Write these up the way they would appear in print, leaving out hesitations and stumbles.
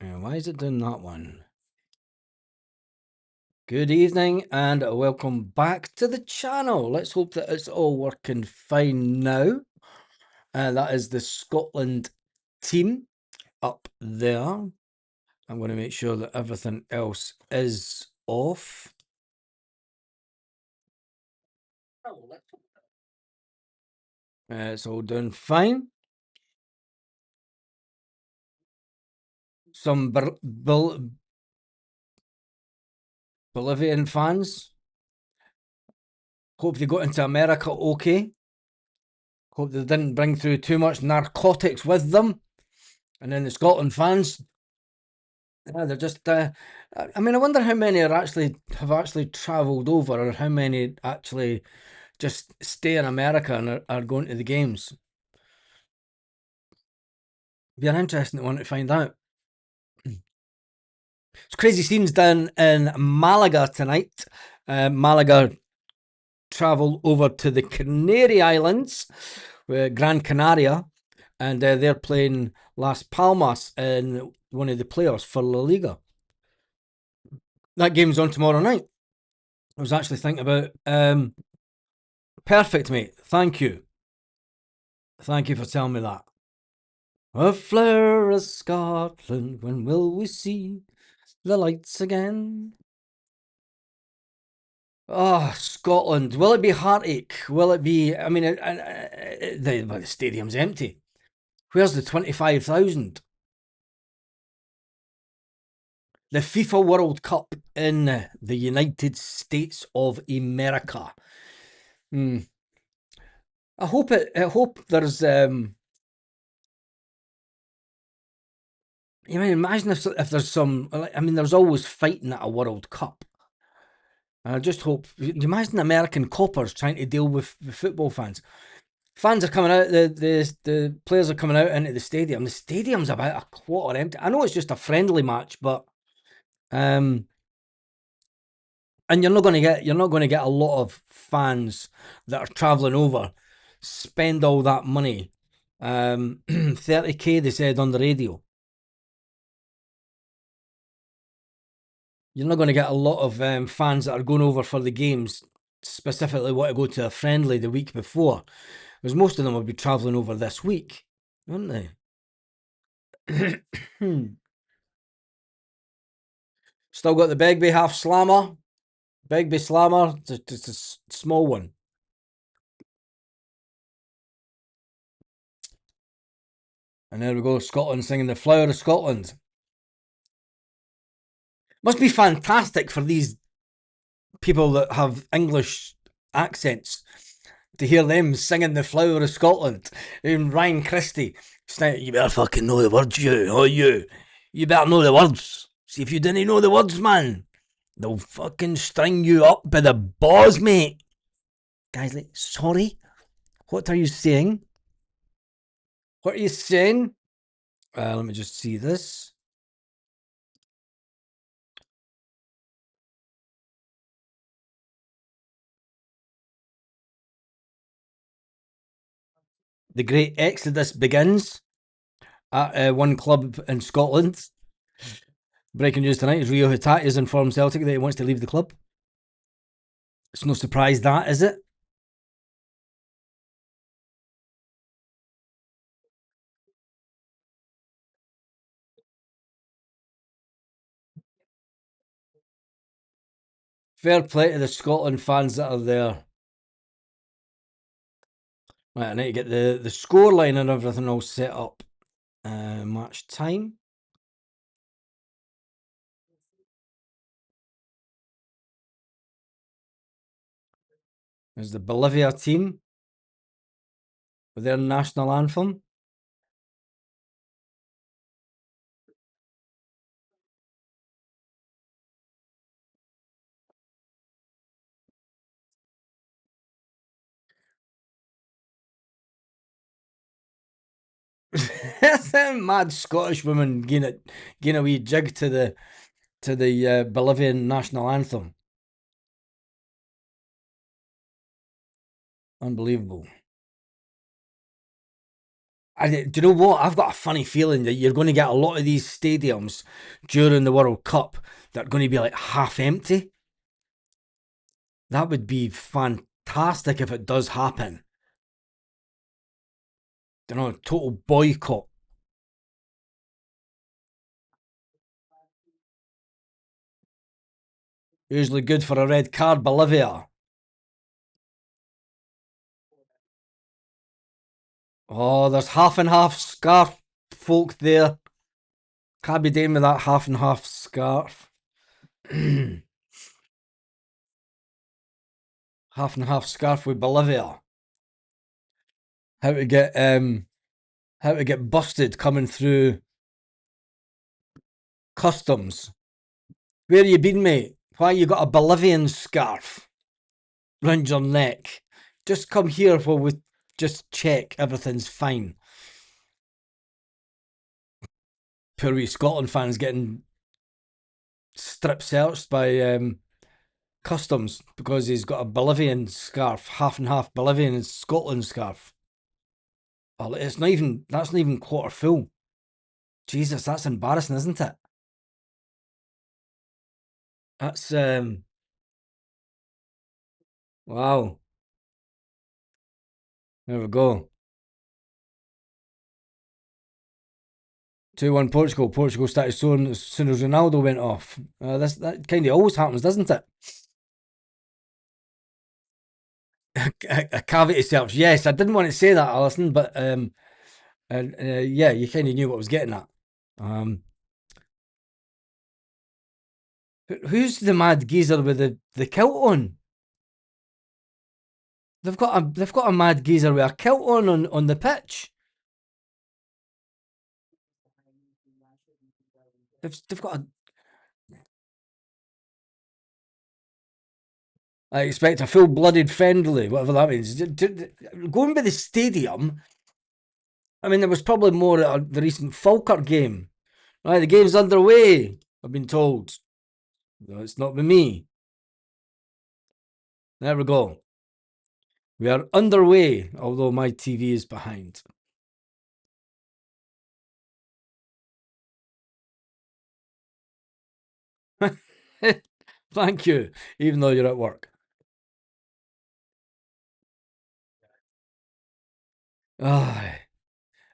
Why is it doing that one? Good evening and welcome back to the channel. Let's hope that it's all working fine now. That is the Scotland team up there. I'm going to make sure that everything else is off. It's all doing fine. Some Bolivian fans. Hope they got into America okay. Hope they didn't bring through too much narcotics with them. And then the Scotland fans, they're just. I mean, I wonder how many have actually travelled over, or how many actually just stay in America and are going to the games. Be an interesting one to find out. It's crazy scenes down in Malaga tonight. Malaga travel over to the Canary Islands, Gran Canaria, and they're playing Las Palmas in one of the playoffs for La Liga. That game's on tomorrow night. I was actually thinking about. Perfect, mate. Thank you. Thank you for telling me that. A flare of Scotland, when will we see the lights again? Oh, Scotland. Will it be heartache? Will it be? I mean, the stadium's empty. Where's the 25,000? The FIFA World Cup in the United States of America. I hope there's. You mean, imagine if there's some. I mean, there's always fighting at a World Cup. I just hope. You imagine American coppers trying to deal with the football fans. Fans are coming out. The players are coming out into the stadium. The stadium's about a quarter empty. I know it's just a friendly match, but and you're not going to get a lot of fans that are travelling over spend all that money. 30k they said on the radio. You're not going to get a lot of fans that are going over for the games, specifically want to go to a friendly the week before, because most of them will be travelling over this week, won't they? Still got the Begbie half slammer. Begbie slammer, just a small one. And there we go, Scotland singing the Flower of Scotland. Must be fantastic for these people that have English accents to hear them singing the Flower of Scotland. Ryan Christie, you better fucking know the words, you. You better know the words. See, if you didn't know the words, man, they'll fucking string you up by the balls, mate. Guys, like, sorry? What are you saying? What are you saying? Let me just see this. The great exodus begins at one club in Scotland. Breaking news tonight is Rio Hitati has informed Celtic that he wants to leave the club. It's no surprise that, is it? Fair play to the Scotland fans that are there. Right, I need to get the score line and everything all set up. Match time. There's the Bolivia team with their national anthem. Mad Scottish woman giving a wee jig to the Bolivian national anthem. Unbelievable. Do you know what? I've got a funny feeling that you're going to get a lot of these stadiums during the World Cup that are going to be like half empty. That would be fantastic if it does happen. You know, total boycott. Usually good for a red card, Bolivia. Oh, there's half and half scarf folk there. Can't be doing with that half and half scarf. Half and half scarf with Bolivia. How to get busted coming through customs. Where you been, mate? Why you got a Bolivian scarf round your neck? Just come here while we just check everything's fine. Poor wee Scotland fans getting strip searched by customs because he's got a Bolivian scarf, half and half Bolivian and Scotland scarf. Oh, that's not even quarter full. Jesus, that's embarrassing, isn't it? That's wow. There we go. 2-1 Portugal. Portugal started scoring as soon as Ronaldo went off. That kind of always happens, doesn't it? A cavity search. Yes, I didn't want to say that, Alison, but yeah, you kind of knew what I was getting at. Um, who's the mad geezer with the kilt on? They've got a mad geezer with a kilt on the pitch. They've got a. I expect a full-blooded friendly, whatever that means. Going by the stadium, I mean, there was probably more at the recent Falkirk game. Right, the game's underway. I've been told. No, it's not with me. There we go. We are underway, although my TV is behind. Thank you, even though you're at work. Ah,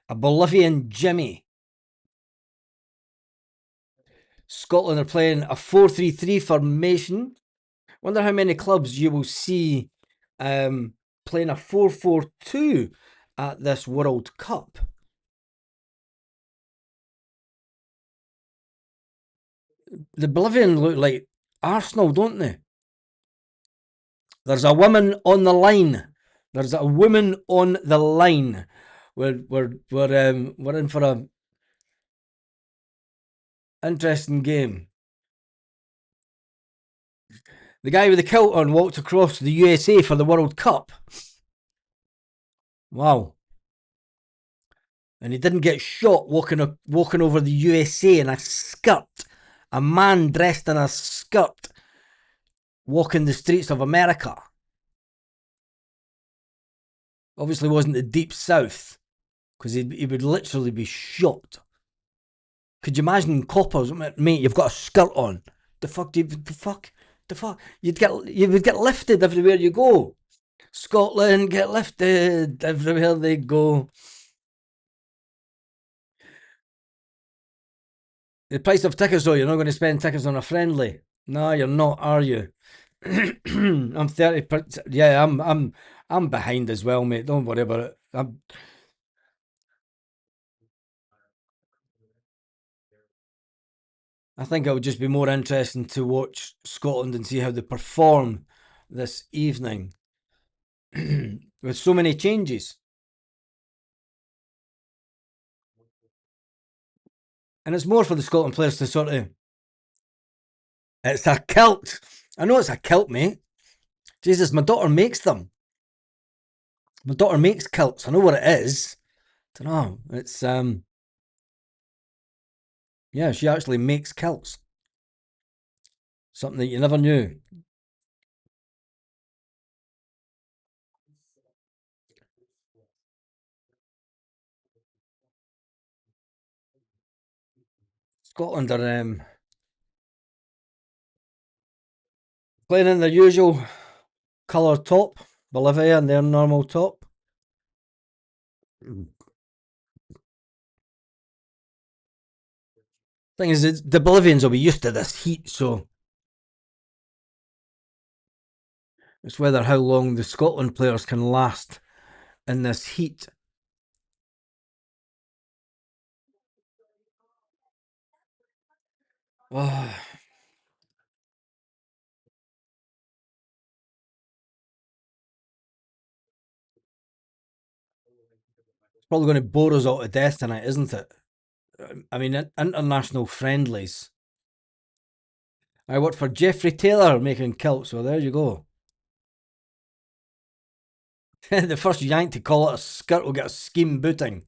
a Bolivian Jimmy. Scotland are playing a 4-3-3 formation. Wonder how many clubs you will see playing a 4-4-2 at this World Cup. The Bolivian look like Arsenal, don't they? There's a woman on the line. There's a woman on the line. We're in for a interesting game. The guy with the kilt on walked across to the USA for the World Cup. Wow. And he didn't get shot walking over the USA in a skirt. A man dressed in a skirt walking the streets of America. Obviously wasn't the deep south, because he would literally be shot. Could you imagine coppers, mate, you've got a skirt on. The fuck? You would get lifted everywhere you go. Scotland get lifted everywhere they go. The price of tickets, though, you're not going to spend tickets on a friendly. No, you're not, are you? I'm 30. Yeah, I'm behind as well, mate. Don't worry about it. I think it would just be more interesting to watch Scotland and see how they perform this evening with so many changes. And it's more for the Scotland players to sort of. It's a kilt. I know it's a kilt, mate. Jesus, my daughter makes them. My daughter makes kilts. I know what it is. I don't know. It's yeah, she actually makes kilts. Something that you never knew. Scotland are playing in their usual colour top, Bolivia and their normal top. Thing is, the Bolivians will be used to this heat, so it's whether how long the Scotland players can last in this heat. Oh, it's probably going to bore us all to death tonight, isn't it? I mean, international friendlies. I worked for Jeffrey Taylor making kilts, so there you go. The first yank to call it a skirt will get a scheme booting.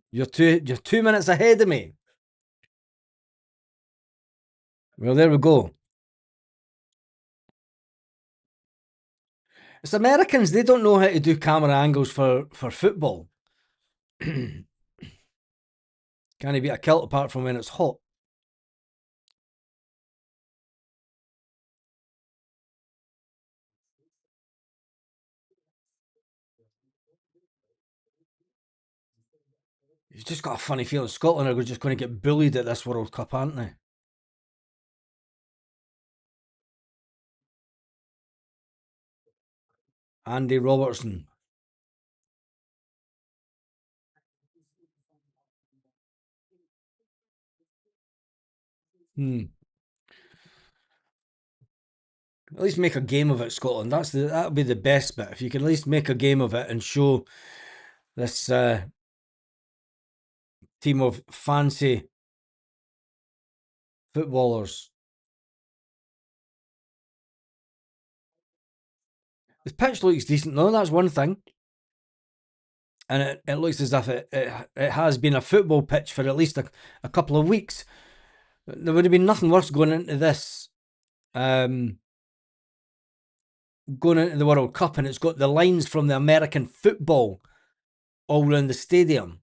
You're 2 minutes ahead of me. Well, there we go. It's Americans, they don't know how to do camera angles for football. Can't beat a kilt apart from when it's hot. You've just got a funny feeling Scotland are just going to get bullied at this World Cup, aren't they? Andy Robertson. Hmm. At least make a game of it, Scotland. That'll be the best bit. If you can at least make a game of it and show this team of fancy footballers. The pitch looks decent though, that's one thing. And it looks as if it has been a football pitch for at least a couple of weeks. There would have been nothing worse going into this, going into the World Cup, and it's got the lines from the American football all around the stadium.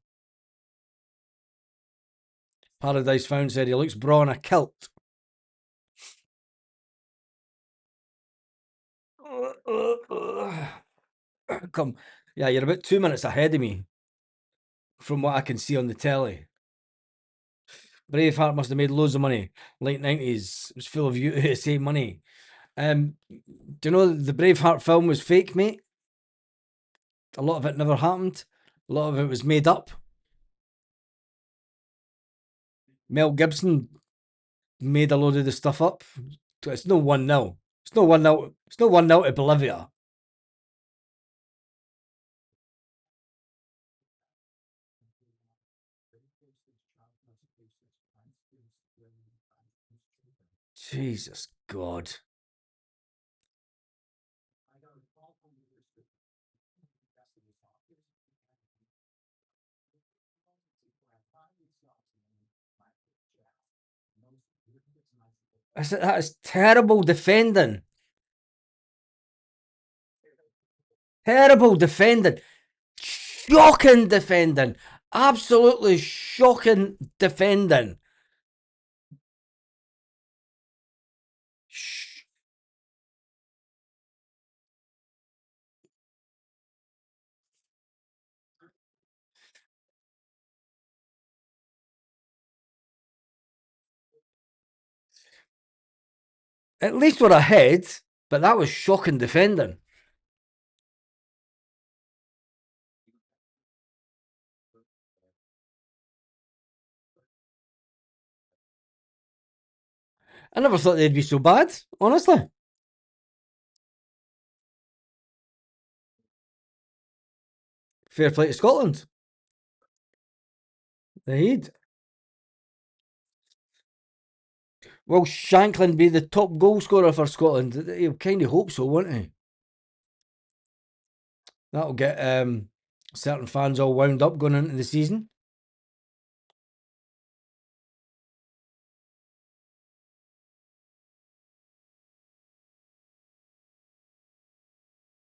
Paradise Found said he looks braw in a kilt. Come, yeah, you're about 2 minutes ahead of me from what I can see on the telly. Braveheart must have made loads of money. Late 90s, it was full of USA money. Do you know the Braveheart film was fake, mate? A lot of it never happened. A lot of it was made up. Mel Gibson made a load of the stuff up. It's no 1-0. It's no 1-0. It's no 1-0 to Bolivia. Jesus God. That is terrible defending. Terrible defending. Shocking defending. Absolutely shocking defending. At least we're ahead, but that was shocking defending. I never thought they'd be so bad, honestly. Fair play to Scotland. They'd. Will Shanklin be the top goal scorer for Scotland? He'll kind of hope so, won't he? That'll get certain fans all wound up going into the season.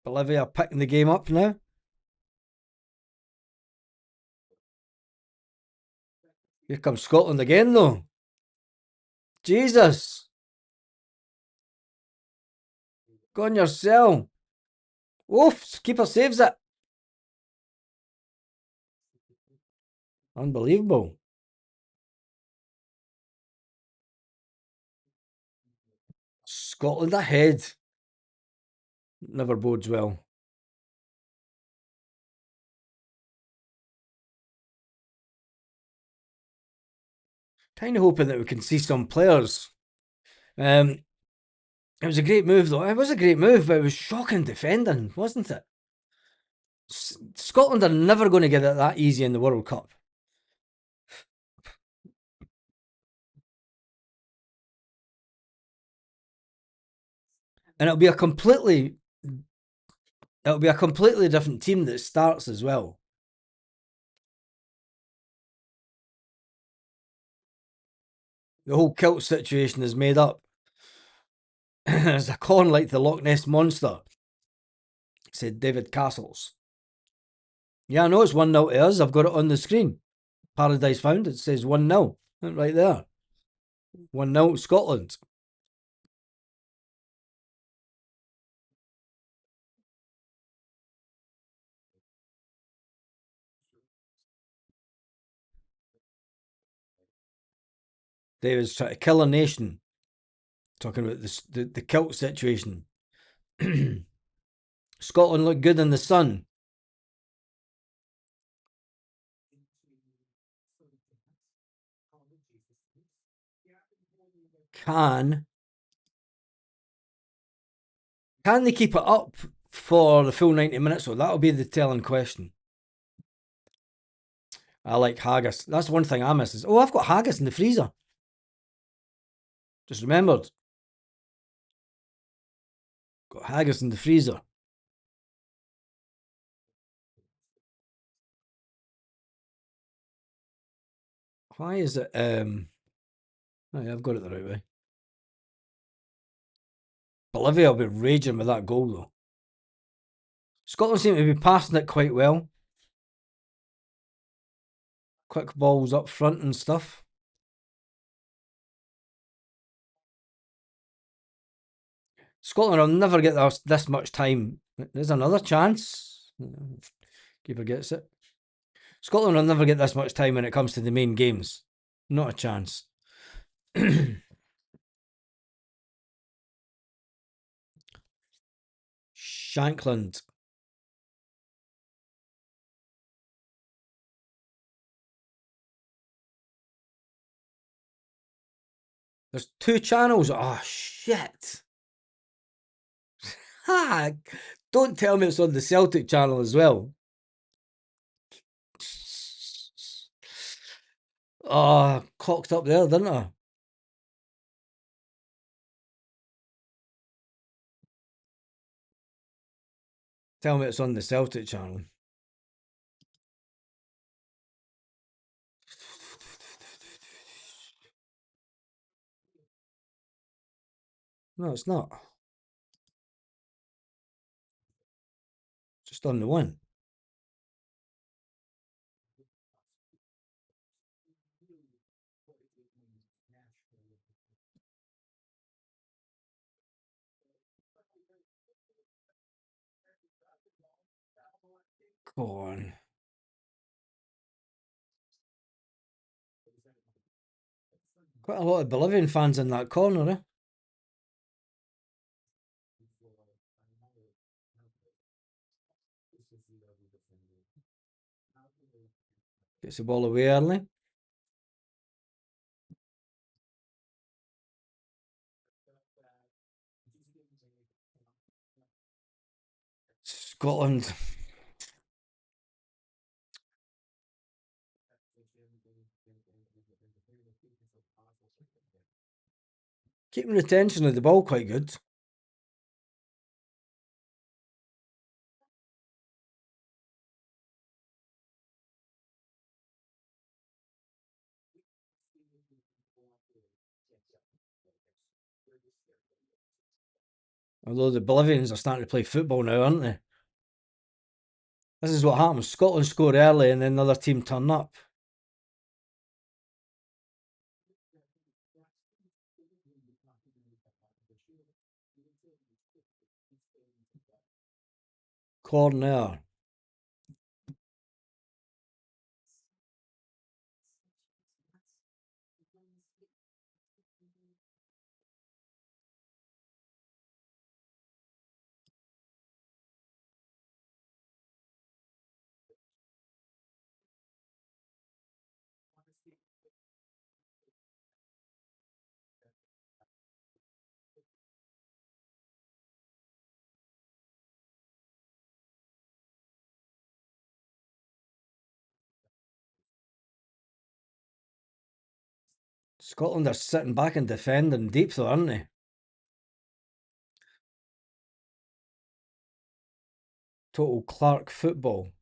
Bolivia picking the game up now. Here comes Scotland again, though. Jesus. Go on yourself. Oof, keeper saves it. Unbelievable. Scotland ahead. Never bodes well. Kind of hoping that we can see some players. It was a great move, though. It was a great move, but it was shocking defending, wasn't it? Scotland are never going to get it that easy in the World Cup. And it'll be a completely different team that starts as well. The whole kilt situation is made up. It's a con like the Loch Ness Monster, said David Castles. Yeah, I know it's 1-0 to us. I've got it on the screen. Paradise Found, it says 1-0. Right there. 1-0 Scotland. David's trying to kill a nation. Talking about the kilt situation. Scotland look good in the sun. Can they keep it up for the full 90 minutes? So that'll be the telling question. I like haggis. That's one thing I miss. I've got haggis in the freezer. Just remembered. Got haggis in the freezer. Why is it? Oh yeah, I've got it the right way. Bolivia will be raging with that goal though. Scotland seem to be passing it quite well. Quick balls up front and stuff. Scotland will never get this much time. There's another chance. Keeper gets it. Scotland will never get this much time when it comes to the main games. Not a chance. Shankland. There's two channels. Oh, shit. Ha! Don't tell me it's on the Celtic channel as well. Oh, cocked up there, didn't I? Tell me it's on the Celtic channel. No, it's not. Just on the one. Go on. Quite a lot of Bolivian fans in that corner, eh? Gets the ball away early. Scotland. Keeping retention of the ball quite good. Although the Bolivians are starting to play football now, aren't they? This is what happens. Scotland score early and then the other team turn up. Corner. Scotland are sitting back and defending deep though, aren't they? Total Clark football.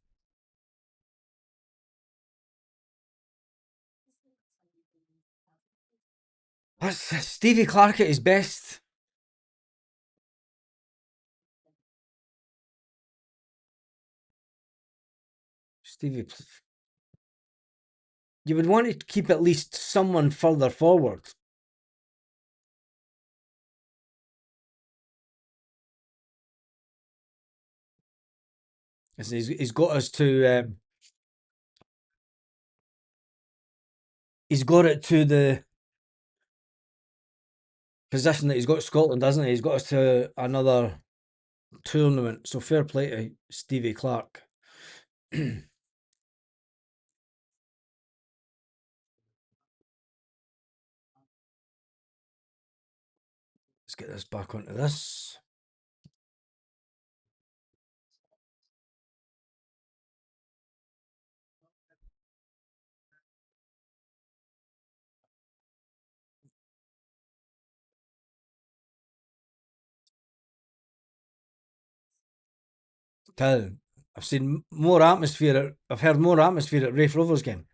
That's Stevie Clark at his best. Stevie, you would want to keep at least someone further forward. He's got us to. He's got it to the position that he's got Scotland, hasn't he? He's got us to another tournament. So fair play to Stevie Clark. Let's get this back onto this. Tell I've seen more atmosphere. I've heard more atmosphere at Rafe Rovers game.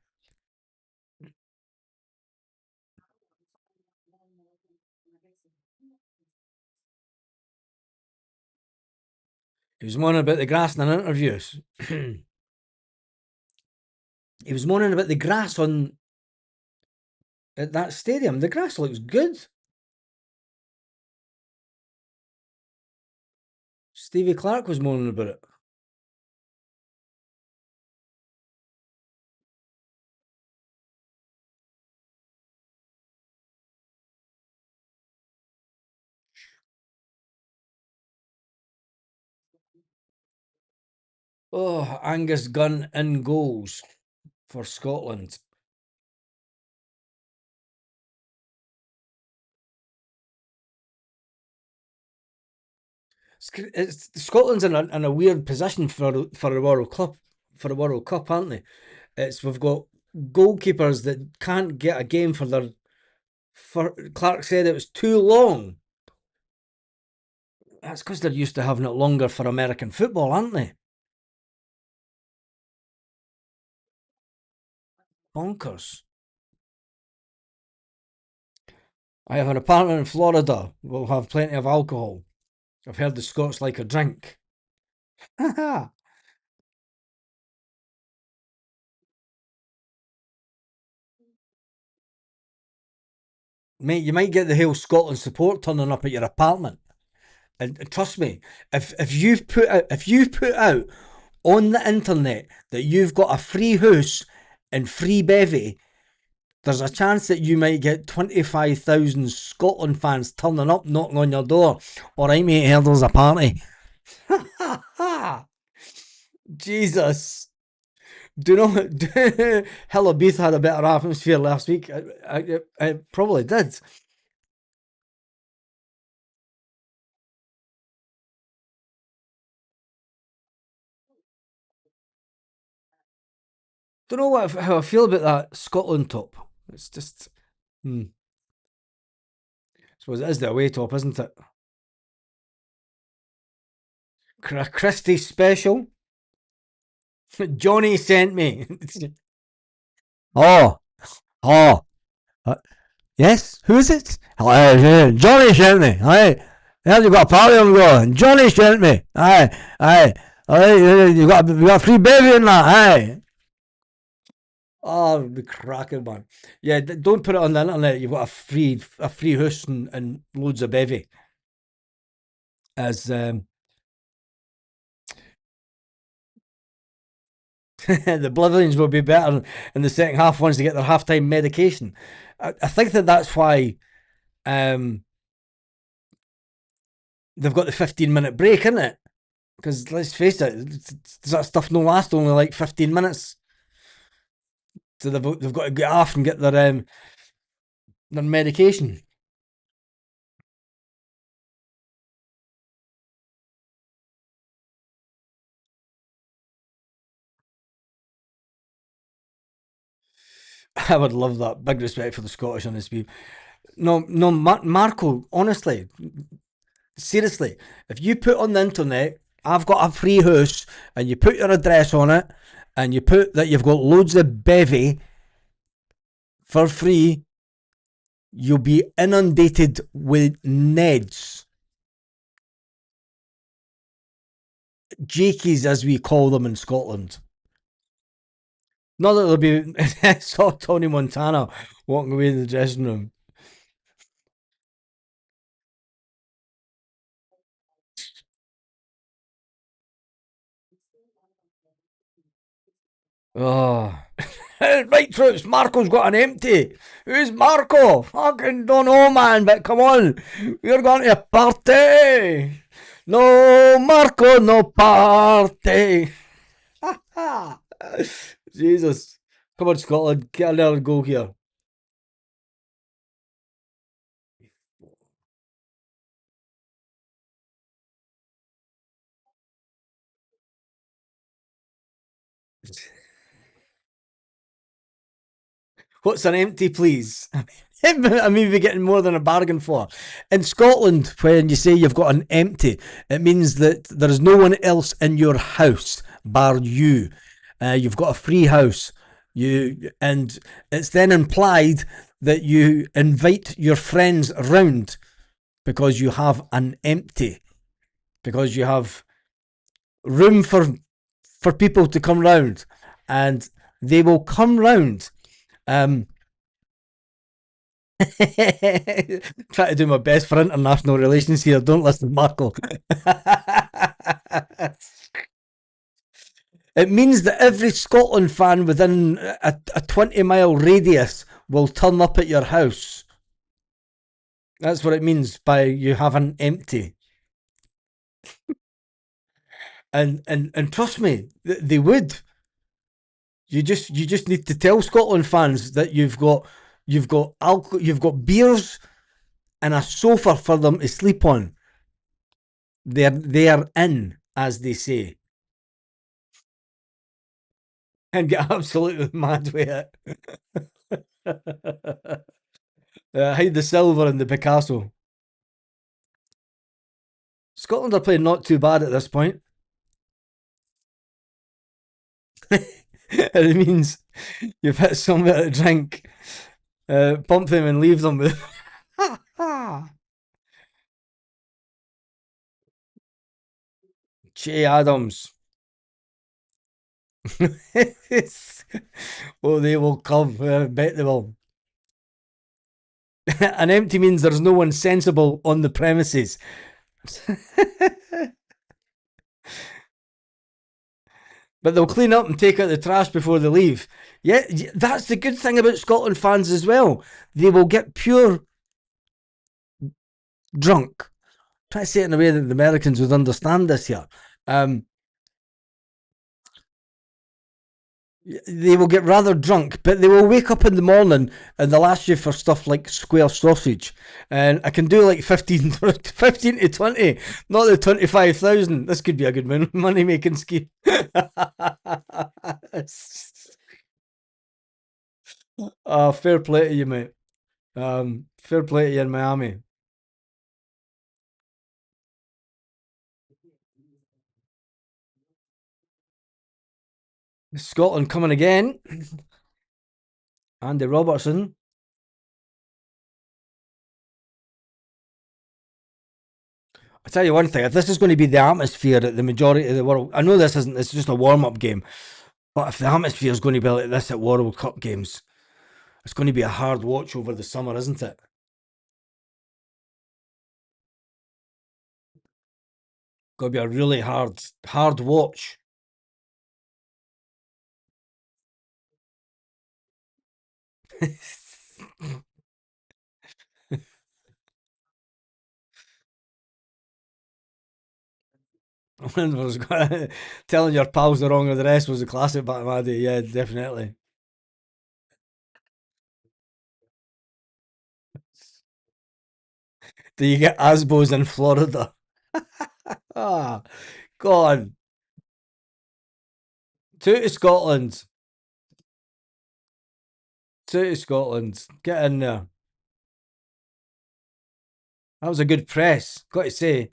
He was moaning about the grass in an interview. He was moaning about the grass at that stadium. The grass looks good. Stevie Clark was moaning about it. Oh, Angus Gunn in goals for Scotland. Scotland's in a weird position for a World Cup, aren't they? We've got goalkeepers that can't get a game for their. Clark said it was too long. That's because they're used to having it longer for American football, aren't they? Bonkers. I have an apartment in Florida. We'll have plenty of alcohol. I've heard the Scots like a drink. Mate, you might get the whole Scotland support turning up at your apartment. And trust me, if you've put out on the internet that you've got a free house and free bevy, there's a chance that you might get 25,000 Scotland fans turning up, knocking on your door. All right, mate, here there's a party. Jesus. Do you know Hillabeath had a better atmosphere last week? I probably did. Don't know how I feel about that Scotland top. It's just, I suppose it is the away top, isn't it? Christie special. Johnny sent me. Oh, oh, uh, yes. Who is it? Johnny sent me. Aye, yeah, you got a party on the go. Johnny sent me. Aye, aye. Aye, you got free baby in that. Aye. Oh, it'd be cracking, man. Yeah, don't put it on the internet. You've got a free house and loads of bevy. As The Bolivians will be better in the second half once they get their halftime medication. I think that's why um, they've got the 15-minute break, isn't it? Because let's face it, does that stuff no last only like 15 minutes? So they've got to get off and get their medication. I would love that. Big respect for the Scottish on this. No, no, Marco. Honestly, seriously, if you put on the internet, I've got a free house, and you put your address on it, and you put that you've got loads of bevy for free, you'll be inundated with Neds, Jakeys as we call them in Scotland. Not that there'll be saw Tony Montana walking away in the dressing room. Oh. Right, troops, Marco's got an empty. Who's Marco? Fucking don't know, man, but come on. We're going to a party. No, Marco, no party. Jesus. Come on, Scotland, get another goal here. What's an empty, please? I mean, we're getting more than a bargain for. In Scotland, when you say you've got an empty, it means that there is no one else in your house bar you. You've got a free house. And it's then implied that you invite your friends round because you have an empty, because you have room for people to come round, and they will come round. Um, Try to do my best for international relations here. Don't listen, Marco. It means that every Scotland fan within a 20-mile radius will turn up at your house. That's what it means by you have an empty. And trust me, they would. You just need to tell Scotland fans that you've got alcohol, you've got beers and a sofa for them to sleep on. They're in, as they say, and get absolutely mad with it. Hide the silver in the Picasso. Scotland are playing not too bad at this point. It means you've hit somewhere to drink, pump them and leave them with. Che Adams. Oh, they will come. I bet they will. An empty means there's no one sensible on the premises. But they'll clean up and take out the trash before they leave. Yeah, that's the good thing about Scotland fans as well. They will get pure drunk. Try to say it in a way that the Americans would understand this here. Um, they will get rather drunk, but they will wake up in the morning and they'll ask you for stuff like square sausage. And I can do like 15, 15 to 20, not the 25,000. This could be a good money making scheme. Fair play to you, mate. Fair play to you in Miami. Scotland coming again. Andy Robertson. I tell you one thing: if this is going to be the atmosphere at the majority of the world, I know this isn't. It's just a warm-up game, but if the atmosphere is going to be like this at World Cup games, it's going to be a hard watch over the summer, isn't it? Got to be a really hard watch. Telling your pals the wrong address was a classic back in my day. Yeah, definitely. Do you get Asbos in Florida? Ah, go on. Two to Scotland. Two to Scotland. Get in there. That was a good press. Got to say.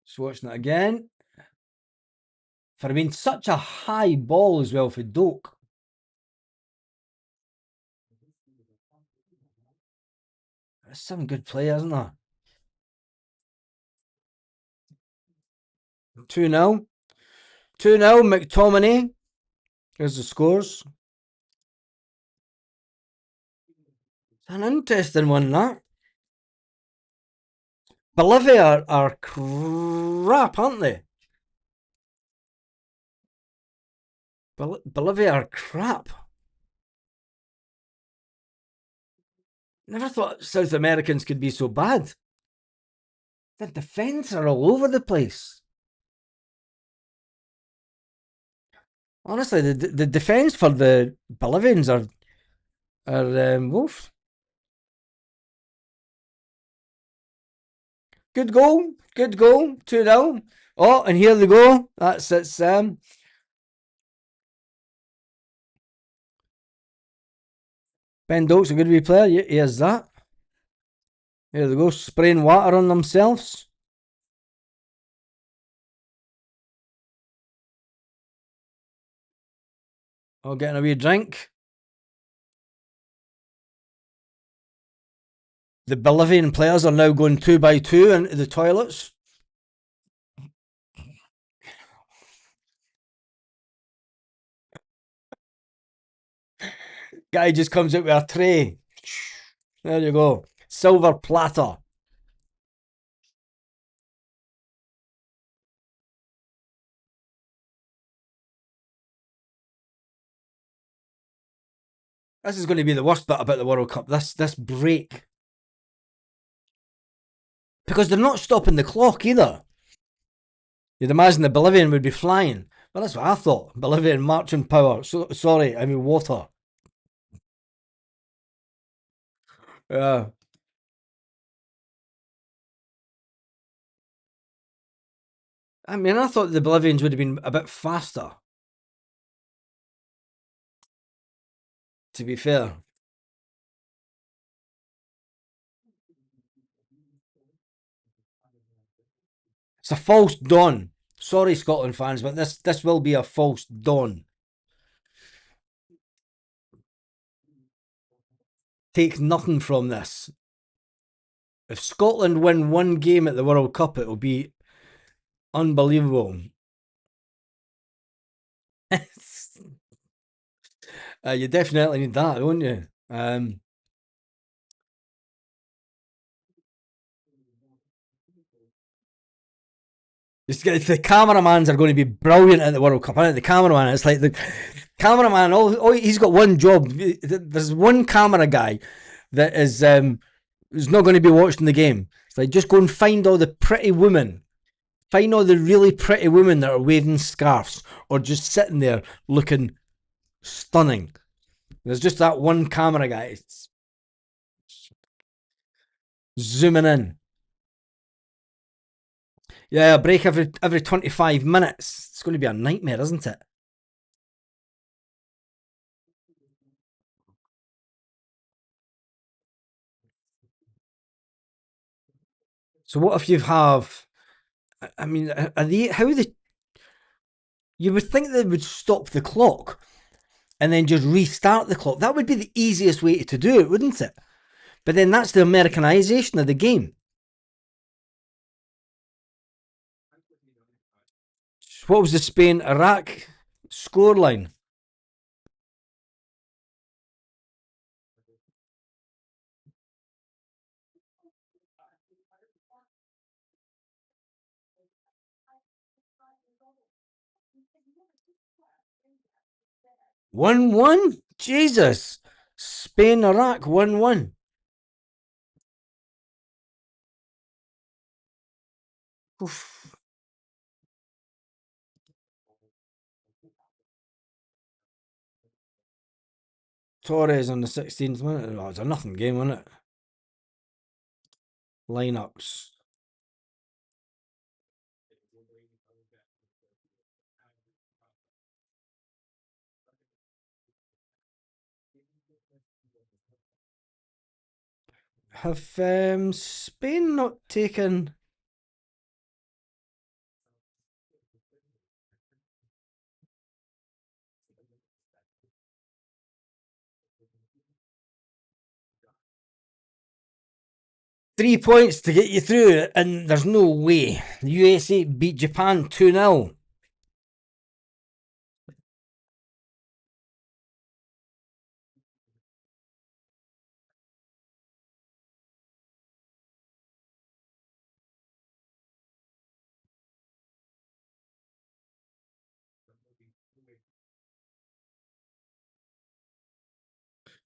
Just watching it again. For being such a high ball as well for Doak. There's some good play, isn't there? 2-0. 2-0, McTominay. Here's the scores. It's an interesting one, that. Bolivia are crap, aren't they? Bolivia are crap. Never thought South Americans could be so bad. The defence are all over the place. Honestly, the defence for the Bolivians are wolf. Good goal, good goal, 2-0. Oh, and here they go. That's it, Sam. Ben Doak's a good wee player. Yeah, here's that. Here they go, spraying water on themselves. Oh, getting a wee drink. The Bolivian players are now going 2 by 2 into the toilets. Guy just comes out with a tray. There you go. Silver platter. This is going to be the worst bit about the World Cup. This break. Because they're not stopping the clock either. You'd imagine the Bolivian would be flying. Well, that's what I thought. Bolivian marching power. Sorry, I mean water. Yeah. I mean, I thought the Bolivians would have been a bit faster, to be fair. It's a false dawn. Sorry, Scotland fans, but this will be a false dawn. Take nothing from this. If Scotland win one game at the World Cup, it will be unbelievable. You definitely need that, don't you? The cameramans are going to be brilliant at the World Cup. The cameraman, it's like the cameraman. He's got one job. There's one camera guy that is not going to be watching the game. It's like just go and find all the pretty women. Find all the really pretty women that are waving scarves or just sitting there looking stunning. There's just that one camera guy zooming in. Yeah, a break every 25 minutes. It's going to be a nightmare, isn't it? So what if you have? I mean, are they? How are they? You would think they would stop the clock and then just restart the clock. That would be the easiest way to do it, wouldn't it? But then that's the Americanization of the game. What was the Spain Iraq scoreline? 1-1? Jesus. Spain, Iraq, 1-1. Oof. Torres on the 16th minute. Oh, it's a nothing game, wasn't it? Lineups. Have Spain not taken 3 points to get you through? And there's no way. The USA beat Japan 2-0.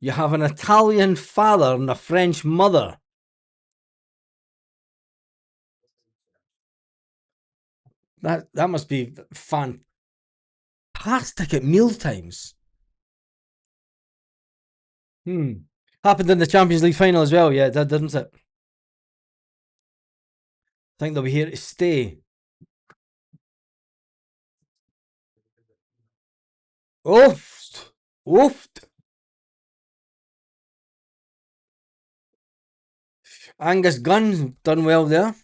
You have an Italian father and a French mother. That must be fantastic at meal times. Happened in the Champions League final as well, yeah, that didn't it? I think they'll be here to stay. Oofed. Oofed. Angus Gunn done well there.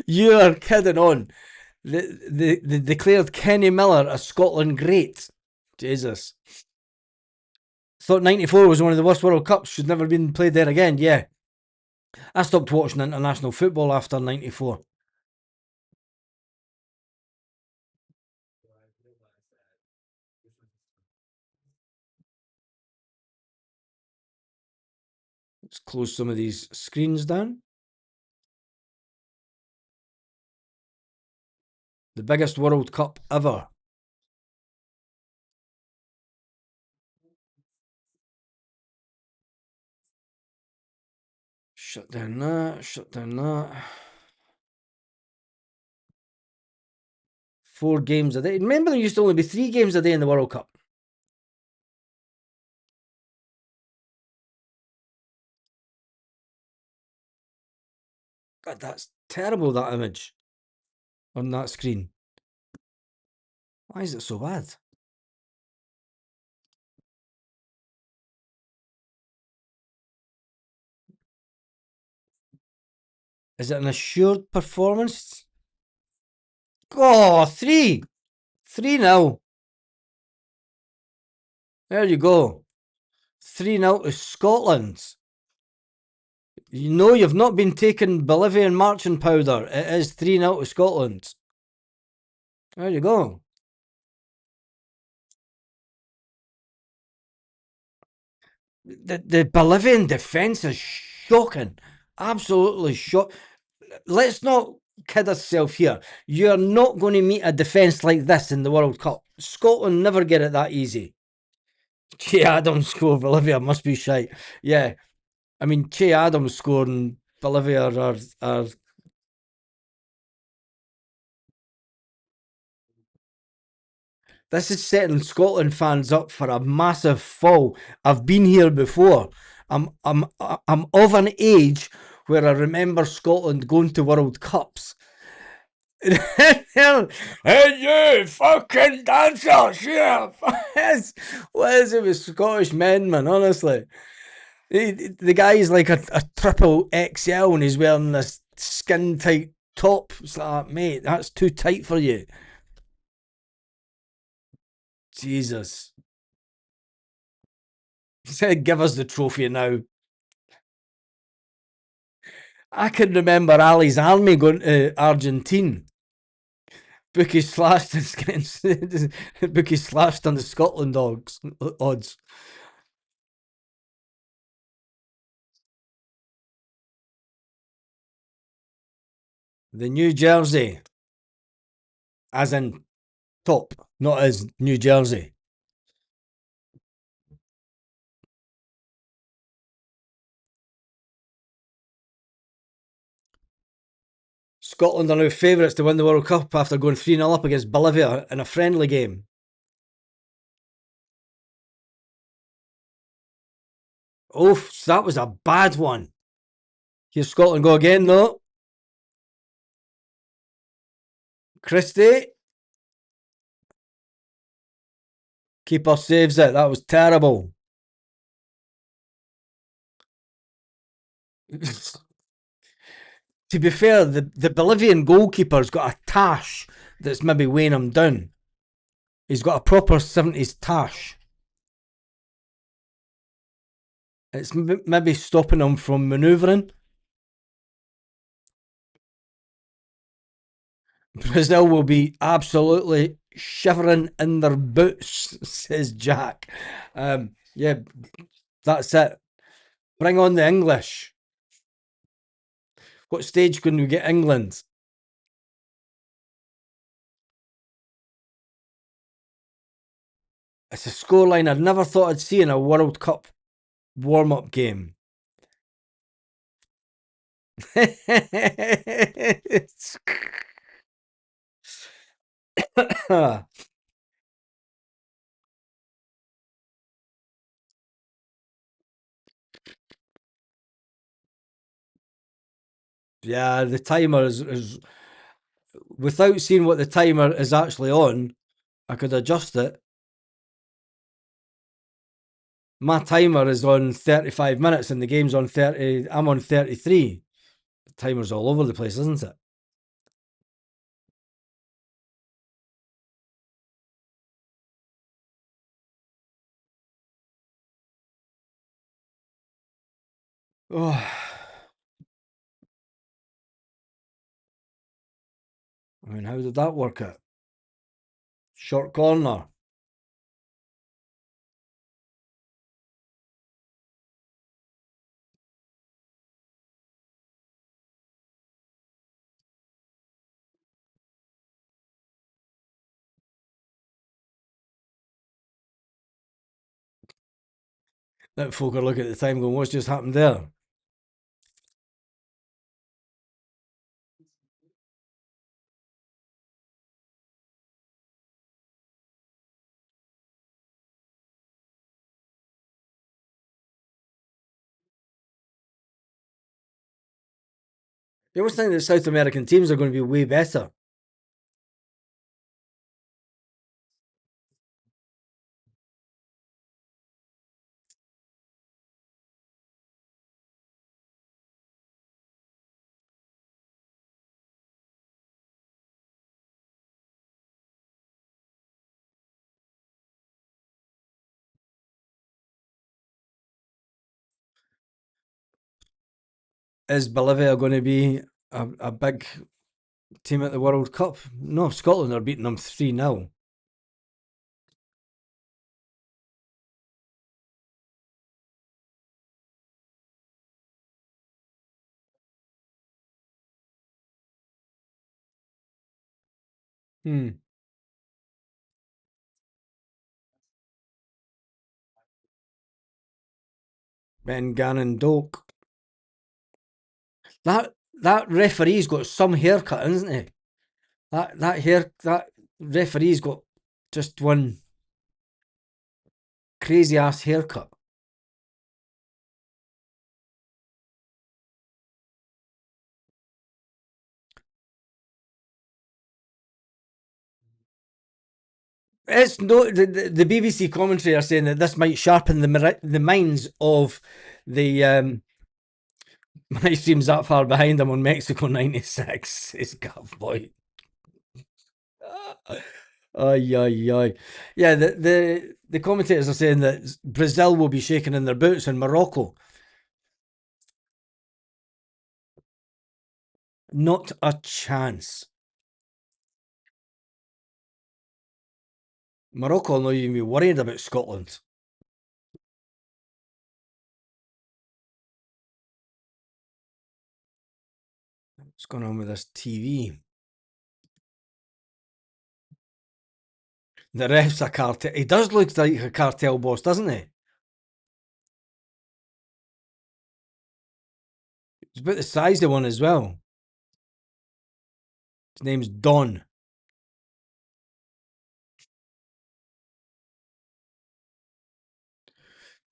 You are kidding on. They declared Kenny Miller a Scotland great. Jesus. Thought 94 was one of the worst World Cups. Should never been played there again. Yeah. I stopped watching international football after 94. Let's close some of these screens down. The biggest World Cup ever. Shut down that. Shut down that. 4 games a day. Remember, there used to only be 3 games a day in the World Cup. God, that's terrible, that image on that screen. Why is it so bad? Is it an assured performance? Oh, 3. 3-0. There you go. 3-0 to Scotland. You know you've not been taking Bolivian marching powder. It is 3-0 to Scotland. There you go. The Bolivian defence is shocking. Absolutely shocking. Let's not kid ourselves here. You're not going to meet a defence like this in the World Cup. Scotland never get it that easy. Che Adams score, Bolivia must be shite. Yeah. I mean, Che Adams scoring, Bolivia are this is setting Scotland fans up for a massive fall. I've been here before. I'm of an age where I remember Scotland going to World Cups. Hey, you fucking dancers! Yeah, what is it with Scottish men, man? Honestly, the guy's like a triple XL and he's wearing this skin tight top. It's like, mate, that's too tight for you. Jesus. Said, give us the trophy now. I can remember Ali's army going to Argentine Bookie slashed and Bookie slashed on the Scotland odds. The New Jersey, as in top, not as New Jersey. Scotland are now favourites to win the World Cup after going 3-0 up against Bolivia in a friendly game. Oh, that was a bad one. Here's Scotland go again, though. Christie. Keeper saves it. That was terrible. To be fair, the Bolivian goalkeeper's got a tash that's maybe weighing him down. He's got a proper 70s tash. It's maybe stopping him from manoeuvring. Brazil will be absolutely shivering in their boots, says Jack. Yeah, that's it. Bring on the English. What stage can we get England? It's a scoreline I'd never thought I'd see in a World Cup warm-up game. Yeah, the timer is without seeing what the timer is actually on, I could adjust it. My timer is on 35 minutes and the game's on 30. I'm on 33. The timer's all over the place, isn't it? Oh, I mean, how did that work out? Short corner. Let folk are looking at the time going, what's just happened there? You always think that South American teams are going to be way better. Is Bolivia going to be a big team at the World Cup? No, Scotland are beating them 3-0. Hmm. Ben Gannon Doak. That referee's got some haircut, isn't he? That referee's got just one crazy ass haircut. It's no the BBC commentary are saying that this might sharpen the minds of the my stream's that far behind them on Mexico '96. Is Boy. Ay, ay, ay. Yeah, the commentators are saying that Brazil will be shaking in their boots and Morocco. Not a chance. Morocco will not even be worried about Scotland. What's going on with this TV? The ref's a cartel. He does look like a cartel boss, doesn't he? He's about the size of one as well. His name's Don.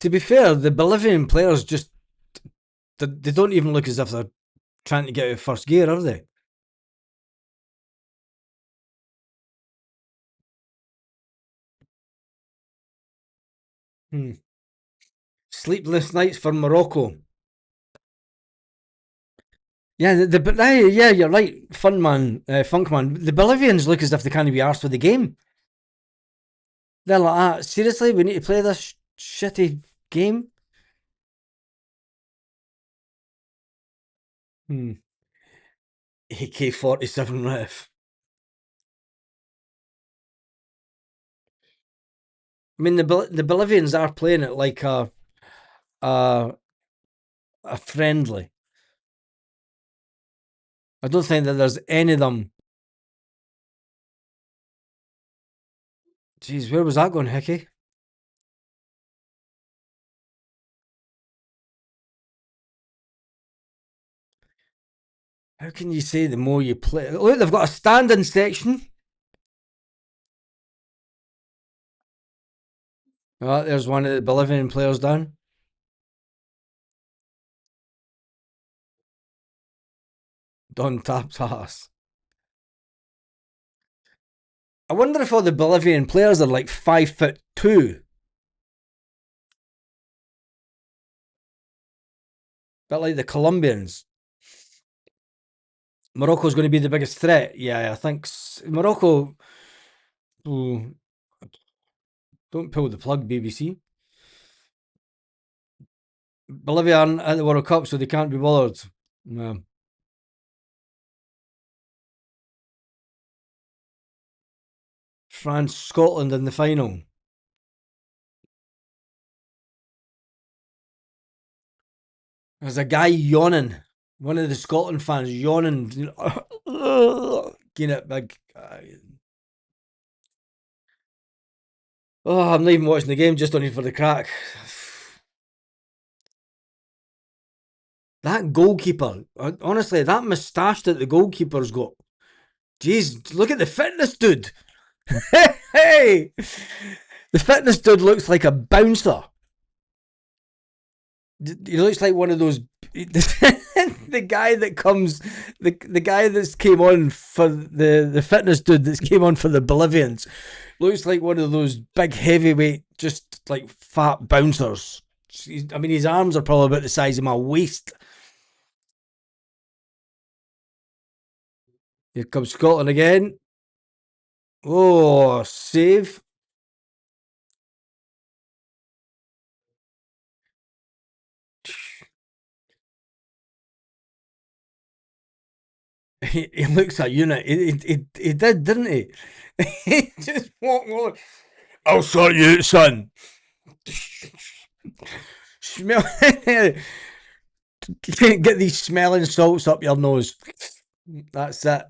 To be fair, the Bolivian players just they don't even look as if they're trying to get out of first gear, are they? Hmm. Sleepless nights for Morocco. Yeah, yeah, you're right. Fun man, funk man. The Bolivians look as if they can't be arsed with the game. They're like, seriously, we need to play this shitty game. Hmm. AK-47 ref. I mean, the Bolivians are playing it like a a friendly. I don't think that there's any of them. Jeez, where was that going, Hickey? How can you say the more you play? Look, they've got a standing section. Oh, there's one of the Bolivian players down. Don taps ass. I wonder if all the Bolivian players are like 5'2". But like the Colombians. Morocco's going to be the biggest threat. Yeah, I think Morocco. Oh, don't pull the plug, BBC. Bolivia aren't at the World Cup, so they can't be bothered. No. France, Scotland in the final. There's a guy yawning. One of the Scotland fans yawning. Getting it big. Oh, I'm not even watching the game, just on it for the crack. That goalkeeper, honestly, that moustache that the goalkeeper's got. Jeez, look at the fitness, dude. Hey, the fitness dude looks like a bouncer. He looks like one of those. The guy that comes, the guy that's came on for the fitness dude that's came on for the Bolivians, looks like one of those big heavyweight, just like fat bouncers. I mean, his arms are probably about the size of my waist. Here comes Scotland again. Oh, save. He looks a unit. He did, didn't he? He just walked over. I'll sort you out, son. Smell. Get these smelling salts up your nose. That's it.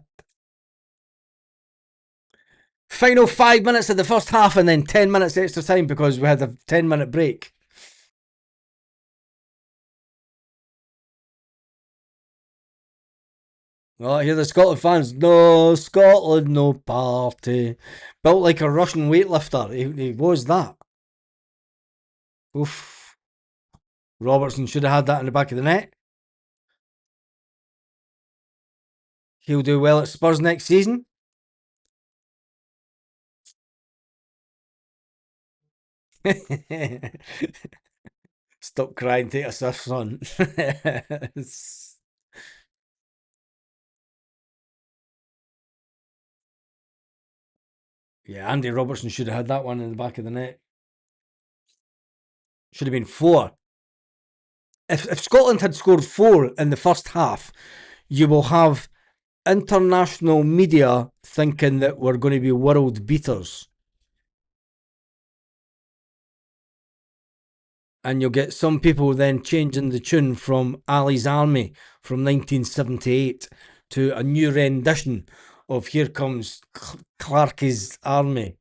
Final 5 minutes of the first half, and then 10 minutes extra time because we had a 10-minute break. Oh, I hear the Scotland fans. No, Scotland, no party. Built like a Russian weightlifter. He was that. Oof. Robertson should have had that in the back of the net. He'll do well at Spurs next season. Stop crying, take a surf, son. Yeah, Andy Robertson should have had that one in the back of the net. Should have been four. If Scotland had scored four in the first half, you will have international media thinking that we're going to be world beaters. and you'll get some people then changing the tune from Ali's Army from 1978 to a new rendition of Here Comes Clarky's Army.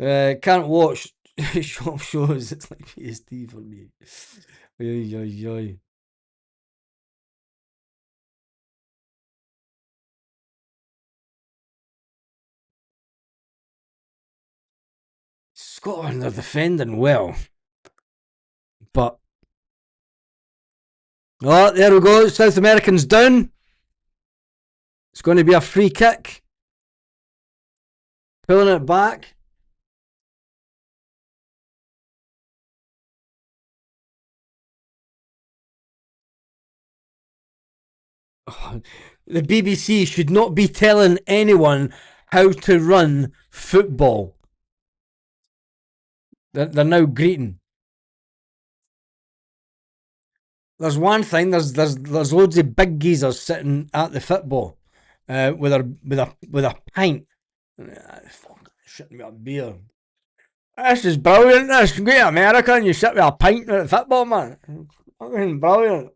Can't watch shop shows. It's like PSD for me. Oy, oy, oy. Scotland are defending well, but oh, there we go. South Americans down. It's going to be a free kick. Pulling it back. Oh, the BBC should not be telling anyone how to run football. They're now greeting. There's one thing. There's loads of big geezers sitting at the football with a pint. Fuck, shitting me a beer. This is brilliant. This go to America and you sit with a pint at the football, man. Fucking brilliant.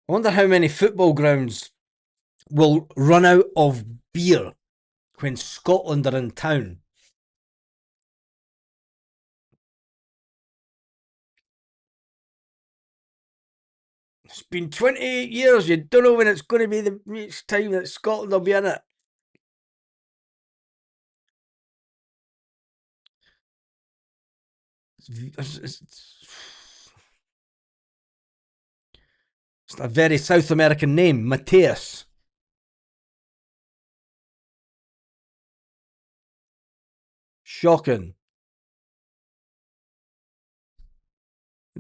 I wonder how many football grounds will run out of beer when Scotland are in town. It's been 28 years. You don't know when it's going to be the next time that Scotland will be in it. It's a very South American name, Mateus. Shocking.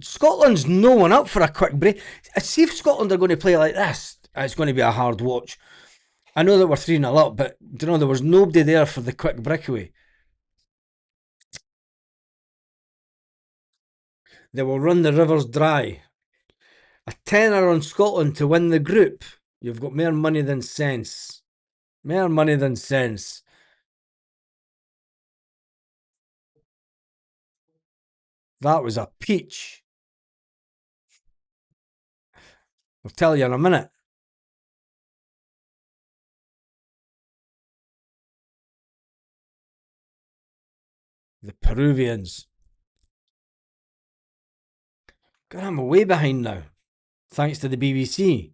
Scotland's no one up for a quick break. See if Scotland are going to play like this. It's going to be a hard watch. I know that we're 3-0 up, but there was nobody there for the quick breakaway. They will run the rivers dry. A tenner on Scotland to win the group. You've got more money than sense. More money than sense. That was a peach. I'll tell you in a minute. The Peruvians. God, I'm way behind now. Thanks to the BBC.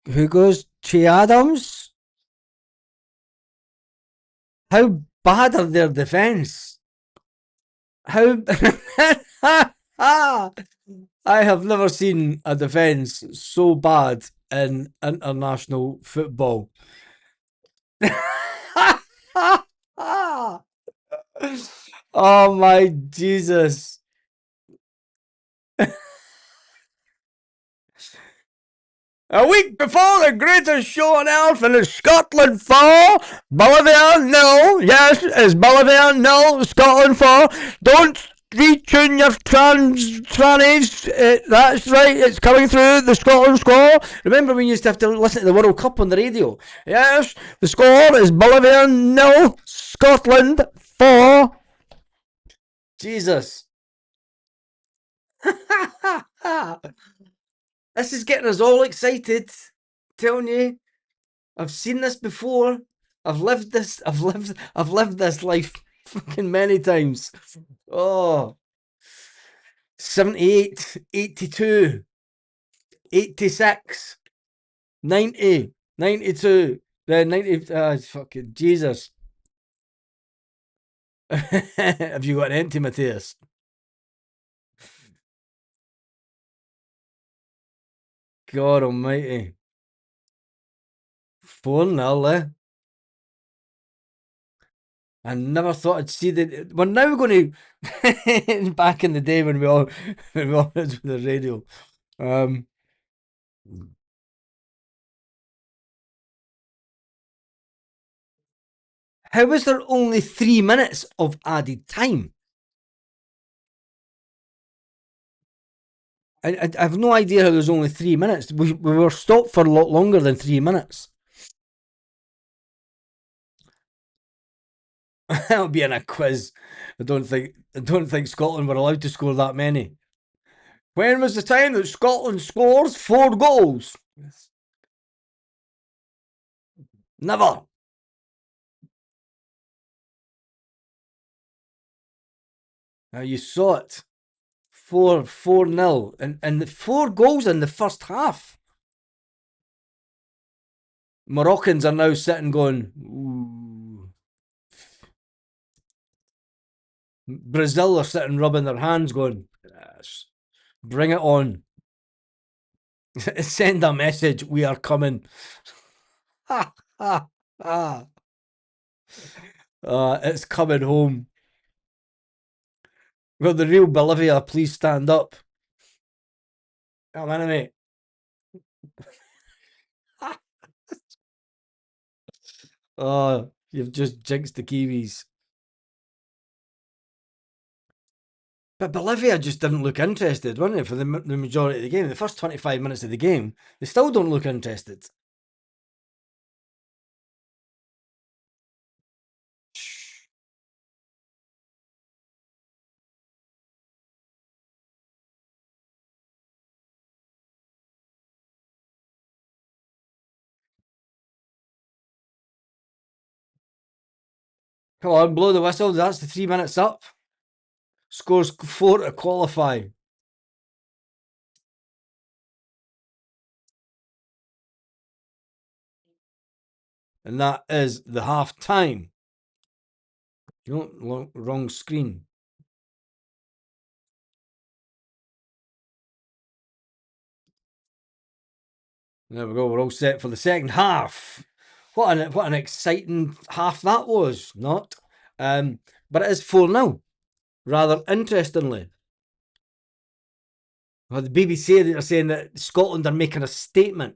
Who goes? Che Adams? How bad are their defence? How. I have never seen a defence so bad in international football. Oh my Jesus. A week before the greatest show on earth and it's Scotland 4, Bolivia nil. Yes, it's Bolivia nil, Scotland 4. Don't retune your trannies. That's right, it's coming through, the Scotland score. Remember when you used to have to listen to the World Cup on the radio? Yes, the score is Bolivia nil, Scotland 4. Jesus. This is getting us all excited. Telling you, I've seen this before. I've lived this. I've lived this life fucking many times. Oh, 78, 82, 86, 90, 92, 90. Fucking Jesus. Have you got an empty, Matthias? God almighty. 4-0, eh? I never thought I'd see the. We're now going to back in the day when we all did the radio. How is there only 3 minutes of added time? I have no idea how there's only 3 minutes. We were stopped for a lot longer than 3 minutes. That'll be in a quiz. I don't think Scotland were allowed to score that many. When was the time that Scotland scored 4 goals? Never. Now you saw it. 4-0. And the 4 goals in the first half. Moroccans are now sitting going, ooh. Brazil are sitting rubbing their hands going, yes, bring it on. Send a message, we are coming. Ha, ha, ha. It's coming home. Will the real Bolivia please stand up? Come on, mate. Oh, you've just jinxed the Kiwis. But Bolivia just didn't look interested, weren't they, for the majority of the game? The first 25 minutes of the game, they still don't look interested. Come on, blow the whistle. That's the 3 minutes up. Scores 4 to qualify. And that is the half time. No, wrong screen. There we go. We're all set for the second half. What an exciting half that was. Not, but it is 4-0. Rather interestingly, well, the BBC are saying that Scotland are making a statement.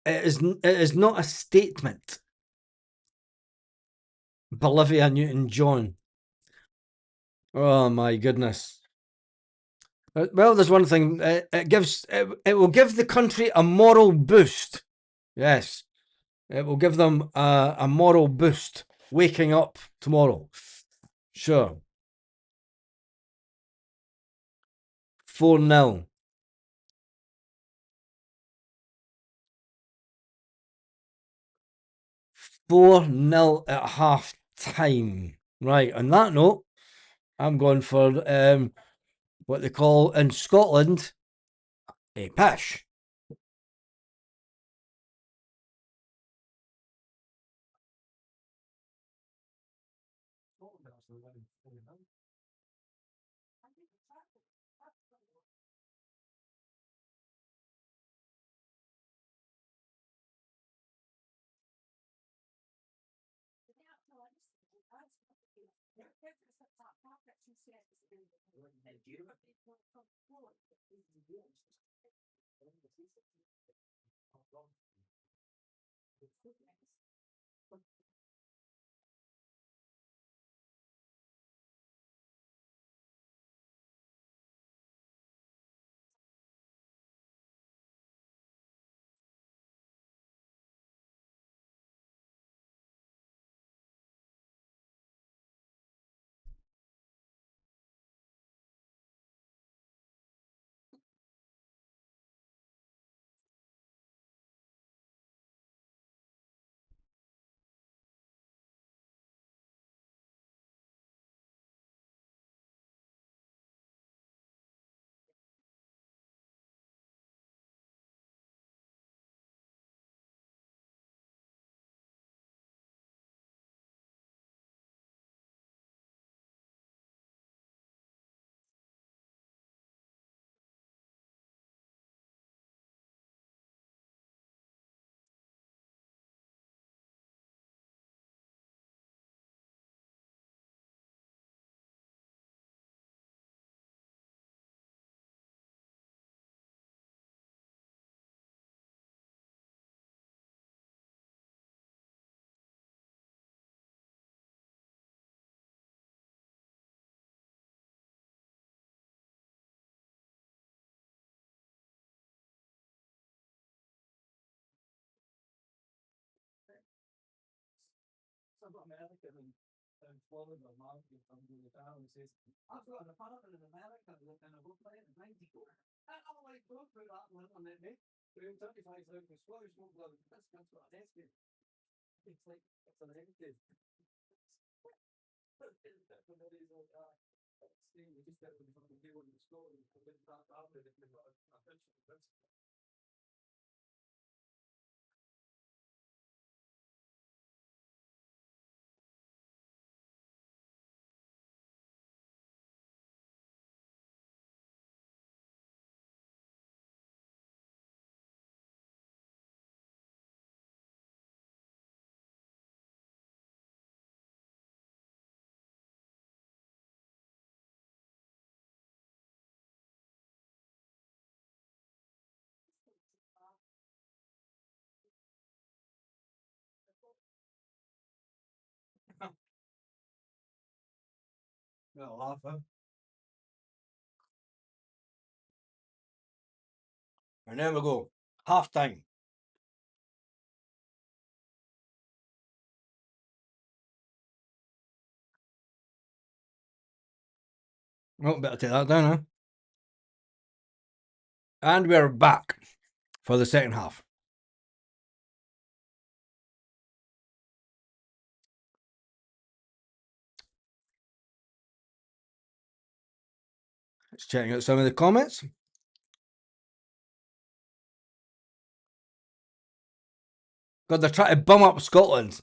It is not a statement. Bolivia Newton-John. Oh my goodness. Well, there's one thing. It will give the country a moral boost. Yes, it will give them a moral boost. Waking up tomorrow. Sure. 4-0. 4-0 at half time. Right. On that note, I'm going for what they call in Scotland a pish. Not laughing. And then we go half time. Oh, better take that down, huh? And we're back for the second half. Let's check out some of the comments. God, they're trying to bum up Scotland.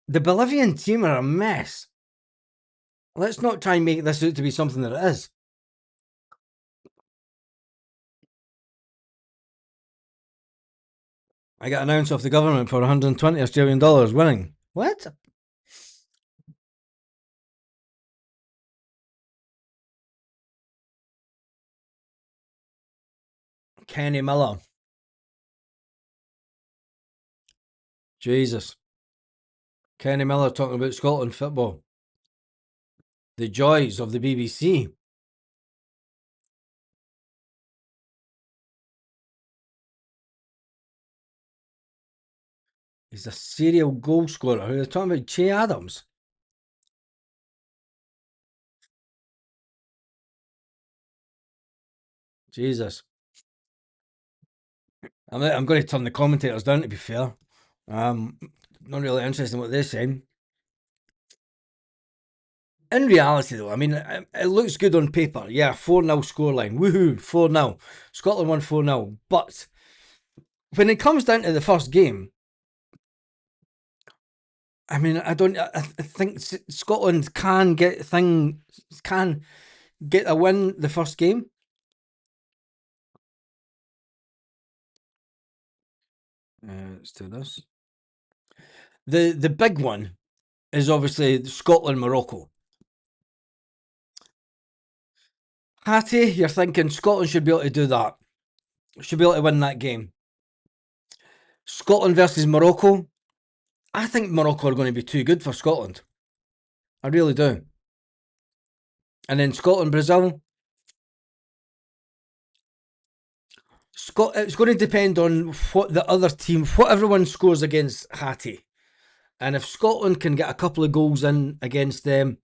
The Bolivian team are a mess. Let's not try and make this out to be something that it is. I got an ounce off the government for 120 Australian dollars winning. What? Kenny Miller. Jesus. Kenny Miller talking about Scotland football. The joys of the BBC. He's a serial goal scorer. Who are they talking about? Che Adams. Jesus. I'm going to turn the commentators down, to be fair. Not really interested in what they're saying. In reality, though, I mean, it looks good on paper. Yeah, 4-0 scoreline. Woohoo, 4-0. Scotland won 4-0. But when it comes down to the first game, I mean, I think Scotland can get a win the first game. Let's do this. The big one is obviously Scotland Morocco. Hattie, you're thinking Scotland should be able to do that. Should be able to win that game. Scotland versus Morocco. I think Morocco are going to be too good for Scotland. I really do. And then Scotland Brazil. It's going to depend on what the other team, what everyone scores against Hattie. And if Scotland can get a couple of goals in against them,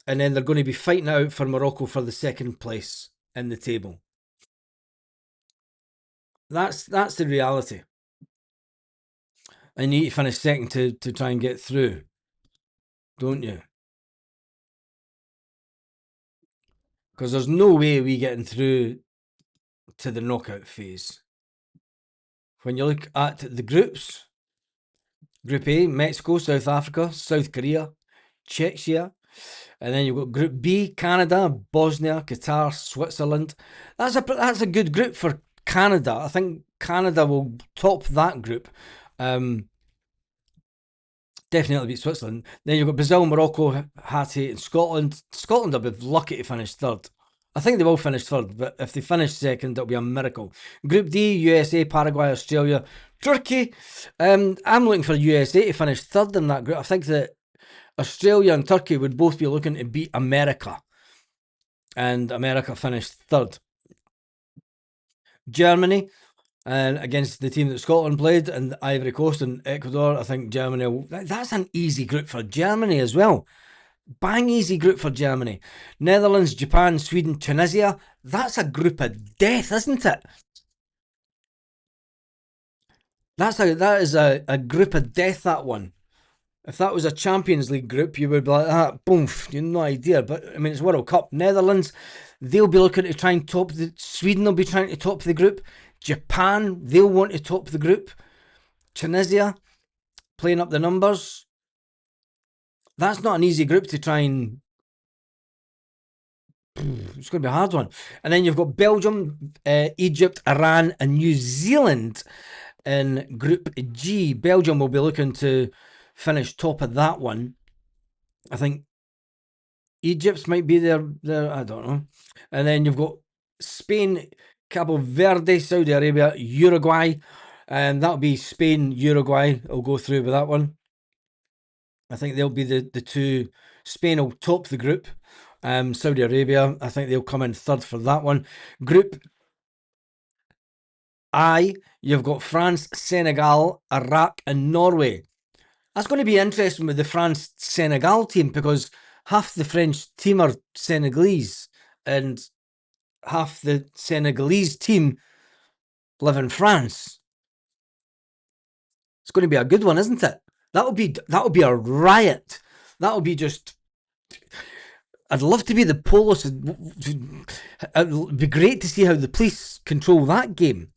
and then they're going to be fighting out for Morocco for the second place in the table. That's the reality. And you need to finish second to try and get through, don't you? Because there's no way we getting through to the knockout phase. When you look at the groups, Group A, Mexico, South Africa, South Korea, Czechia, and then you've got Group B, Canada, Bosnia, Qatar, Switzerland. That's a good group for Canada. I think Canada will top that group. Definitely beat Switzerland. Then you've got Brazil, Morocco, Haiti, and Scotland. Scotland will be lucky to finish third. I think they will finish third, but if they finish second, it'll be a miracle. Group D, USA, Paraguay, Australia, Turkey. I'm looking for USA to finish third in that group. I think that Australia and Turkey would both be looking to beat America. And America finished third. Germany, and against the team that Scotland played, and Ivory Coast and Ecuador. I think Germany. That's an easy group for Germany as well. Bang easy group for Germany. Netherlands, Japan, Sweden, Tunisia. That's a group of death, isn't it? That is a group of death. That one. If that was a Champions League group, you would be like, boom, you have no idea. But I mean, it's World Cup. Netherlands, they'll be looking to try and top the. Sweden will be trying to top the group. Japan, they'll want to top the group. Tunisia, playing up the numbers. That's not an easy group to try and. It's going to be a hard one. And then you've got Belgium, Egypt, Iran, and New Zealand in Group G. Belgium will be looking to finish top of that one. I think Egypt's might be there. I don't know. And then you've got Spain, Cabo Verde, Saudi Arabia, Uruguay. And that'll be Spain, Uruguay. I'll go through with that one. I think they'll be the two. Spain will top the group. Saudi Arabia, I think they'll come in third for that one. Group I, you've got France, Senegal, Iraq, and Norway. That's going to be interesting with the France Senegal team because half the French team are Senegalese and half the Senegalese team live in France. It's going to be a good one, isn't it? That'll be a riot. That'll be just. I'd love to be the police. It'd be great to see how the police control that game.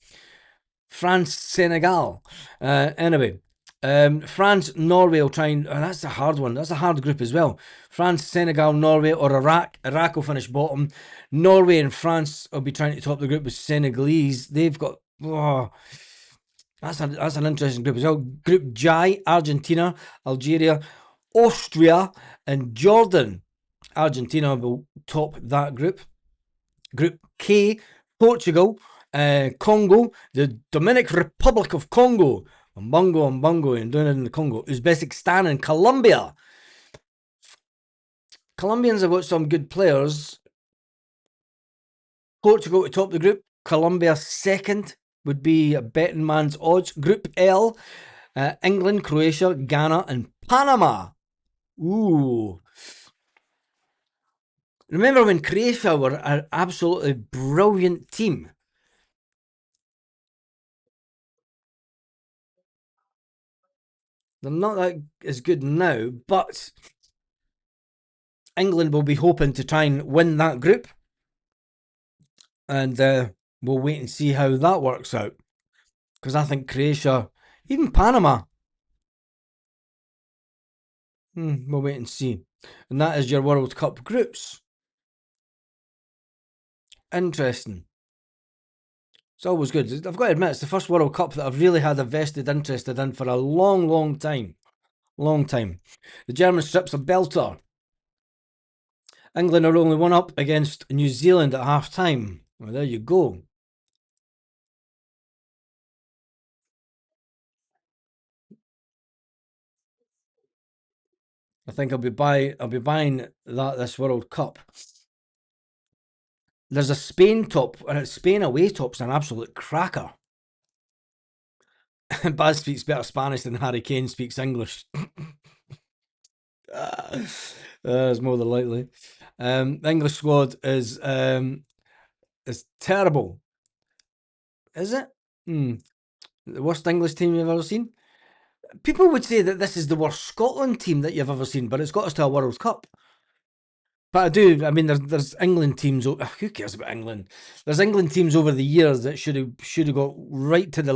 France, Senegal. Anyway, France, Norway will try and. That's a hard one. That's a hard group as well. France, Senegal, Norway, or Iraq. Iraq will finish bottom. Norway and France will be trying to top the group with Senegalese. They've got. Oh, that's an interesting group as well. Group J, Argentina, Algeria, Austria, and Jordan. Argentina will top that group. Group K, Portugal, Congo, the Dominican Republic of Congo, Mbongo, and doing it in the Congo, Uzbekistan, and Colombia. Colombians have got some good players. Portugal to top the group. Colombia second would be a betting man's odds. Group L, England, Croatia, Ghana, and Panama. Ooh. Remember when Croatia were an absolutely brilliant team? They're not that as good now, but England will be hoping to try and win that group. And we'll wait and see how that works out. Because I think Croatia, even Panama, we'll wait and see. And that is your World Cup groups. Interesting. It's always good. I've got to admit, it's the first World Cup that I've really had a vested interest in for a long, long time. Long time. The German strips a belter. England are only one up against New Zealand at half time. Well, there you go. I think I'll be buying this World Cup. There's a Spain top, Spain away top's an absolute cracker. Baz speaks better Spanish than Harry Kane speaks English. That's more than likely. The English squad is terrible. Is it? The worst English team you've ever seen? People would say that this is the worst Scotland team that you've ever seen, but it's got us to a World Cup. But I do. I mean, there's England teams. Who cares about England? There's England teams over the years that should have got right to the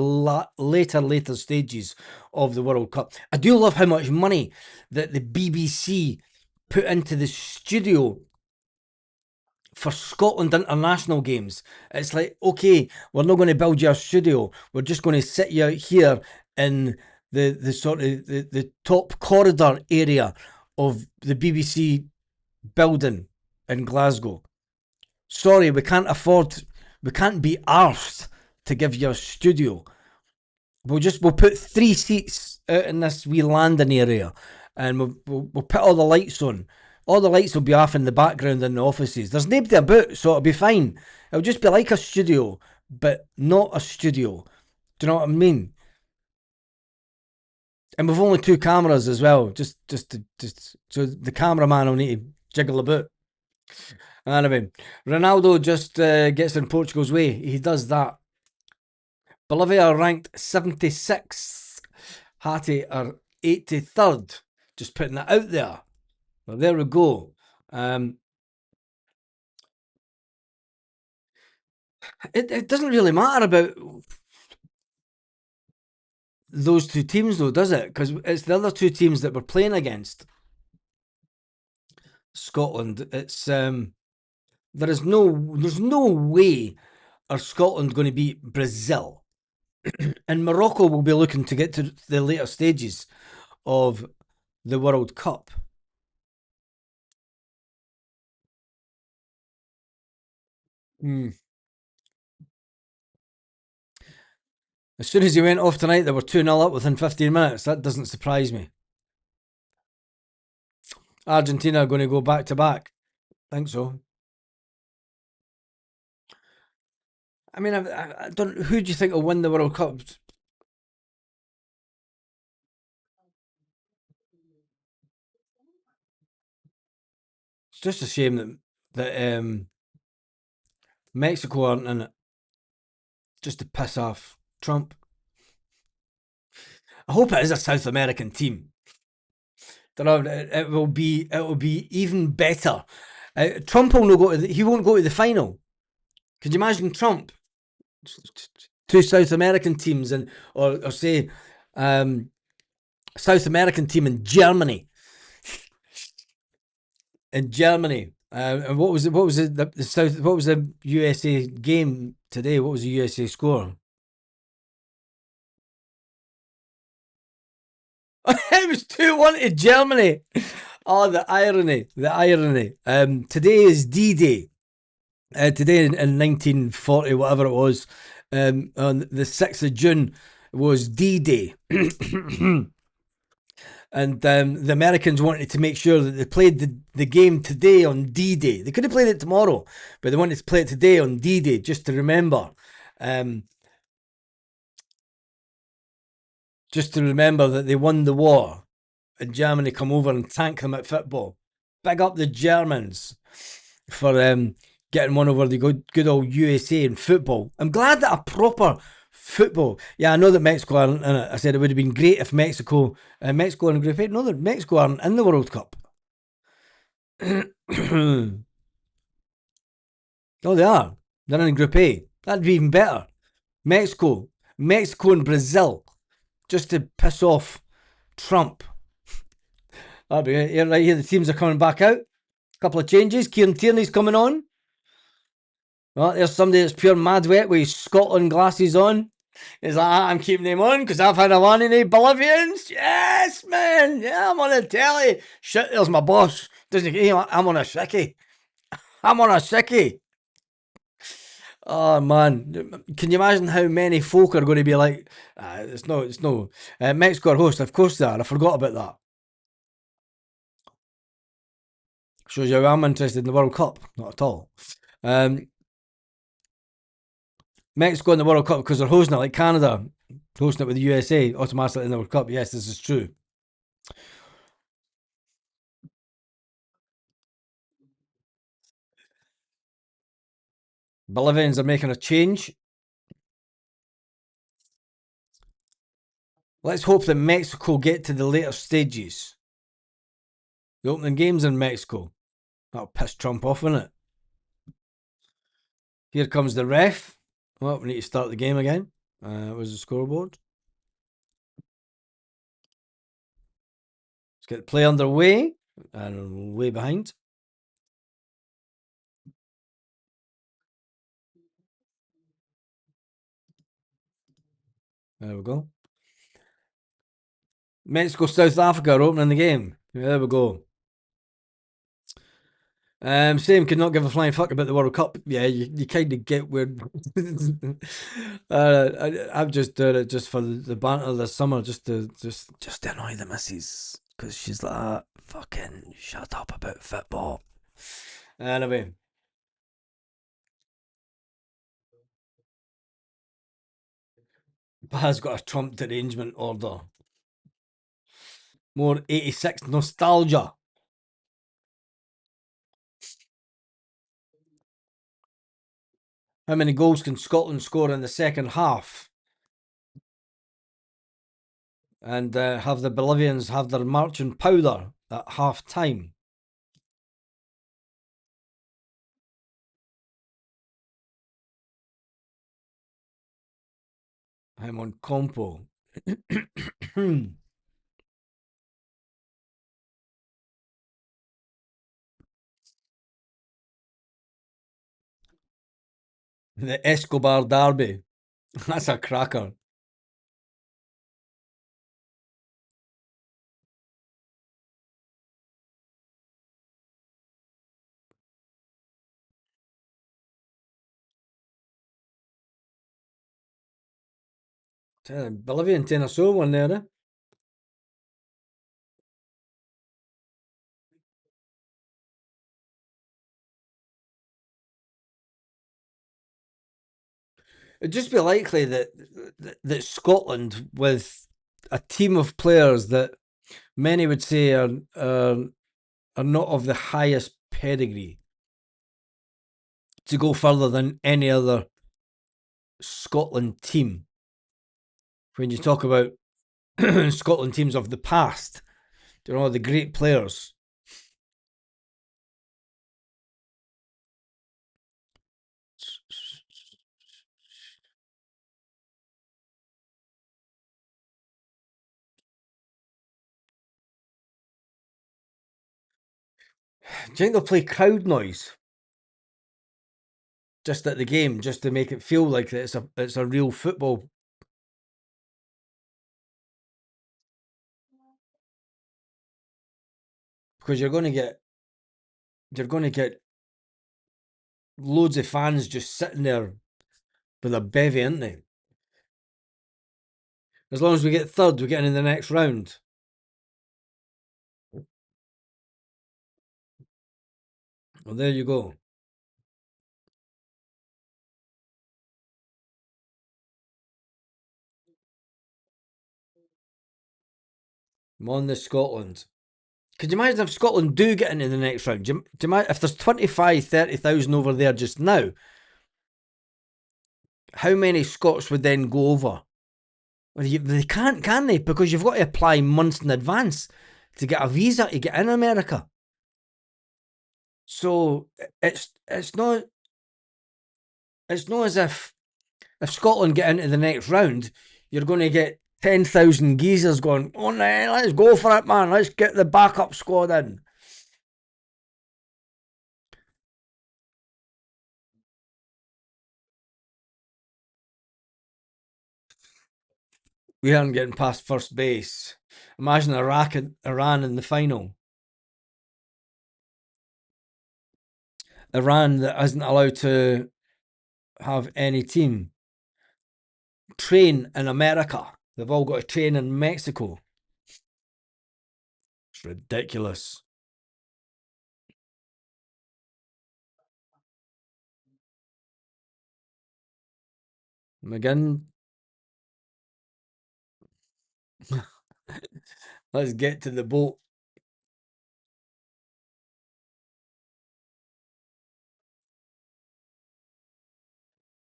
later stages of the World Cup. I do love how much money that the BBC put into the studio for Scotland international games. It's like, okay, we're not going to build you a studio. We're just going to sit you out here in the sort of the top corridor area of the BBC building in Glasgow. Sorry, we can't be arsed to give you a studio. We'll put 3 seats out in this wee landing area, and we'll put all the lights on. All the lights will be off in the background in the offices. There's nobody about, so it'll be fine. It'll just be like a studio, but not a studio. Do you know what I mean? And we've only two cameras as well, just so the cameraman will need to jiggle about. Anyway, Ronaldo just gets in Portugal's way. He does that. Bolivia are ranked 76th. Haiti are 83rd. Just putting that out there. Well, there we go. It doesn't really matter about those two teams, though, does it? Because it's the other two teams that we're playing against. Scotland. There's no way are Scotland going to beat Brazil, and Morocco will be looking to get to the later stages of the World Cup. Mm. As soon as he went off tonight, they were 2-0 up within 15 minutes. That doesn't surprise me. Argentina are going to go back to back. I think so. I mean, I don't. Who do you think will win the World Cup? It's just a shame that Mexico aren't in it, just to piss off Trump. I hope it is a South American team. It will be even better. Trump will not go to he won't go to the final. Could you imagine Trump? Two South American teams and or say South American team in Germany. In Germany. And what was it? What was it? The South? What was the USA game today? What was the USA score? It was 2-1 to Germany. Oh, the irony! The irony. Today is D-Day. Today in 1940, whatever it was, on the 6th of June was D-Day. And the Americans wanted to make sure that they played the game today on D-Day. They could have played it tomorrow, but they wanted to play it today on D-Day just to remember. Um, just to remember that they won the war and Germany come over and tank them at football. Big up the Germans for getting one over the good old USA in football. I'm glad that a proper football. Yeah, I know that Mexico aren't in it. I said it would have been great if Mexico in Group 8. No, that Mexico aren't in the World Cup. Oh, they are. They're in Group A. That'd be even better. Mexico and Brazil, just to piss off Trump. That'd be it. Right here, the teams are coming back out. A couple of changes. Kieran Tierney's coming on. Well, there's somebody that's pure mad wet with his Scotland glasses on. He's like, I'm keeping them on because I've had a one in the Bolivians. Yes, man. Yeah, I'm on the telly. Shit, there's my boss. Doesn't he? I'm on a sickie. I'm on a sickie. Oh man, can you imagine how many folk are going to be like? It's no. Mexico are host, of course they are. I forgot about that. Shows you I'm interested in the World Cup. Not at all. Um, Mexico in the World Cup because they're hosting it like Canada, hosting it with the USA automatically in the World Cup. Yes, this is true. Bolivians are making a change. Let's hope that Mexico get to the later stages. The opening games in Mexico. That'll piss Trump off, won't it? Here comes the ref. Well, we need to start the game again. Where's the scoreboard? Let's get the play underway. And way behind. There we go. Mexico, South Africa are opening the game. Yeah, there we go. Same could not give a flying fuck about the World Cup. Yeah, you kind of get where. I'm just doing it just for the banter this summer, just to annoy the missus because she's like, fucking shut up about football. Anyway, Has got a Trump derangement order. More 86 nostalgia. How many goals can Scotland score in the second half? And have the Bolivians have their marching powder at half time? I'm on compo. The Escobar Derby. That's a cracker. Bolivian Tennessee one there. Eh? It'd just be likely that Scotland, with a team of players that many would say are not of the highest pedigree, to go further than any other Scotland team. When you talk about Scotland teams of the past, you know, the great players. Do you think they'll play crowd noise just at the game, just to make it feel like it's a real football? Because you're going to get loads of fans just sitting there with a bevy, aren't they? As long as we get third, we're getting in the next round. Well, there you go. I'm on the Scotland. Could you imagine if Scotland do get into the next round? Do you imagine if there's 25, 30,000 over there just now? How many Scots would then go over? Well, they can't, can they? Because you've got to apply months in advance to get a visa to get in America. So it's not as if Scotland get into the next round, you're going to get 10,000 geezers going, oh no, let's go for it, man. Let's get the backup squad in. We aren't getting past first base. Imagine Iraq and Iran in the final. Iran that isn't allowed to have any team train in America. They've all got to train in Mexico. It's ridiculous. McGinn, let's get to the boat.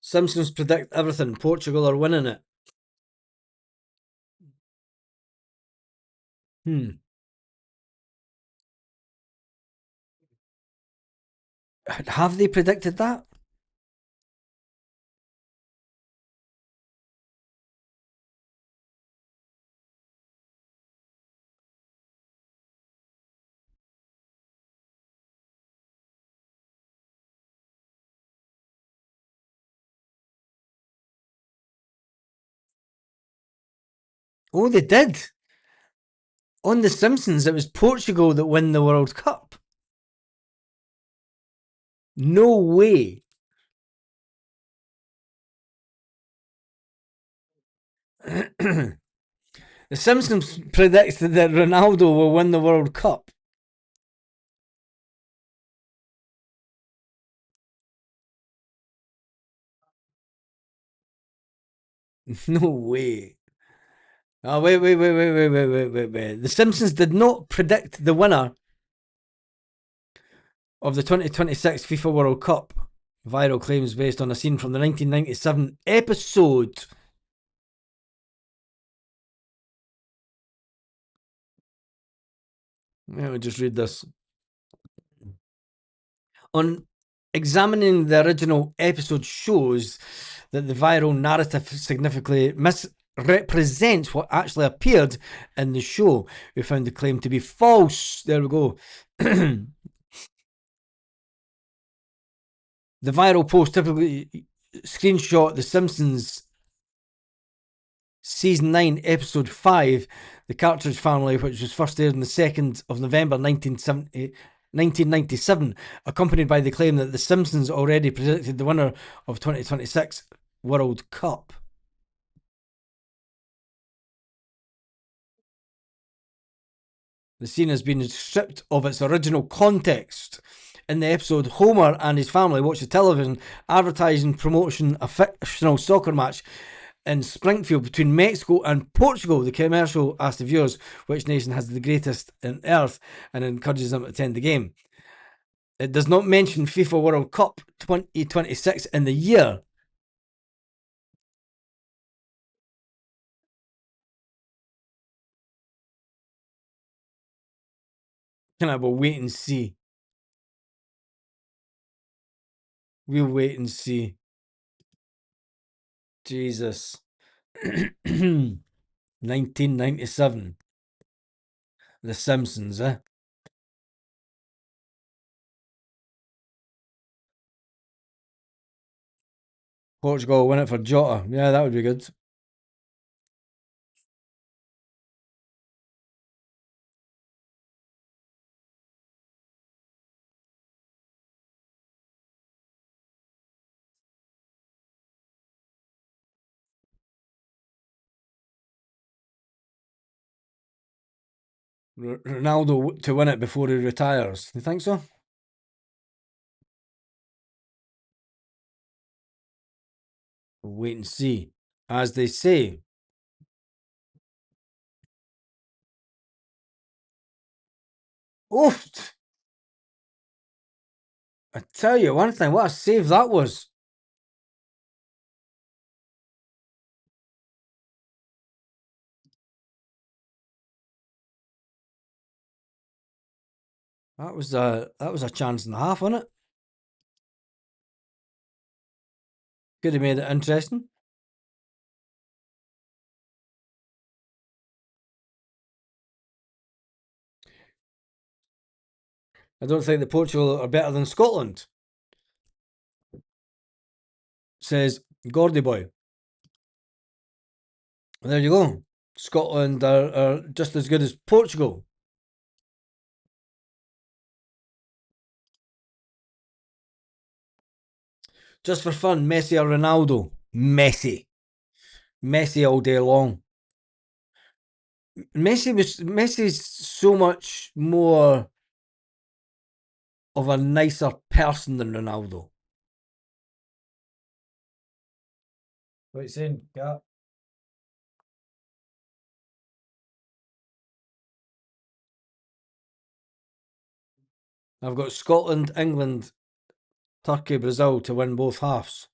Simpsons predict everything. Portugal are winning it. Hmm. Have they predicted that? Oh, they did. On The Simpsons, it was Portugal that won the World Cup. No way. The Simpsons predicted that Ronaldo will win the World Cup. No way. Oh, wait. The Simpsons did not predict the winner of the 2026 FIFA World Cup. Viral claims based on a scene from the 1997 episode. Let me just read this. On examining the original episode shows that the viral narrative significantly misrepresents what actually appeared in the show. We found the claim to be false. There we go. The viral post typically screenshot The Simpsons Season 9, Episode 5, The Cartridge Family, which was first aired on the 2nd of November 1997, accompanied by the claim that The Simpsons already predicted the winner of 2026 World Cup. The scene has been stripped of its original context. In the episode, Homer and his family watch the television advertising promotion a fictional soccer match in Springfield between Mexico and Portugal. The commercial asks the viewers which nation has the greatest on earth and encourages them to attend the game. It does not mention FIFA World Cup 2026 in the year. Kind of, we'll wait and see. We'll wait and see. Jesus. 1997. The Simpsons, eh? Portugal win it for Jota. Yeah, that would be good. Ronaldo to win it before he retires. You think so? We'll wait and see. As they say. Oof! I tell you one thing, what a save that was. That was a chance and a half, wasn't it? Could have made it interesting. I don't think that Portugal are better than Scotland, says Gordy Boy. There you go. Scotland are just as good as Portugal. Just for fun, Messi or Ronaldo? Messi. Messi all day long. Messi's so much more of a nicer person than Ronaldo. What are you saying, Cat? I've got Scotland, England, Turkey, Brazil to win both halves.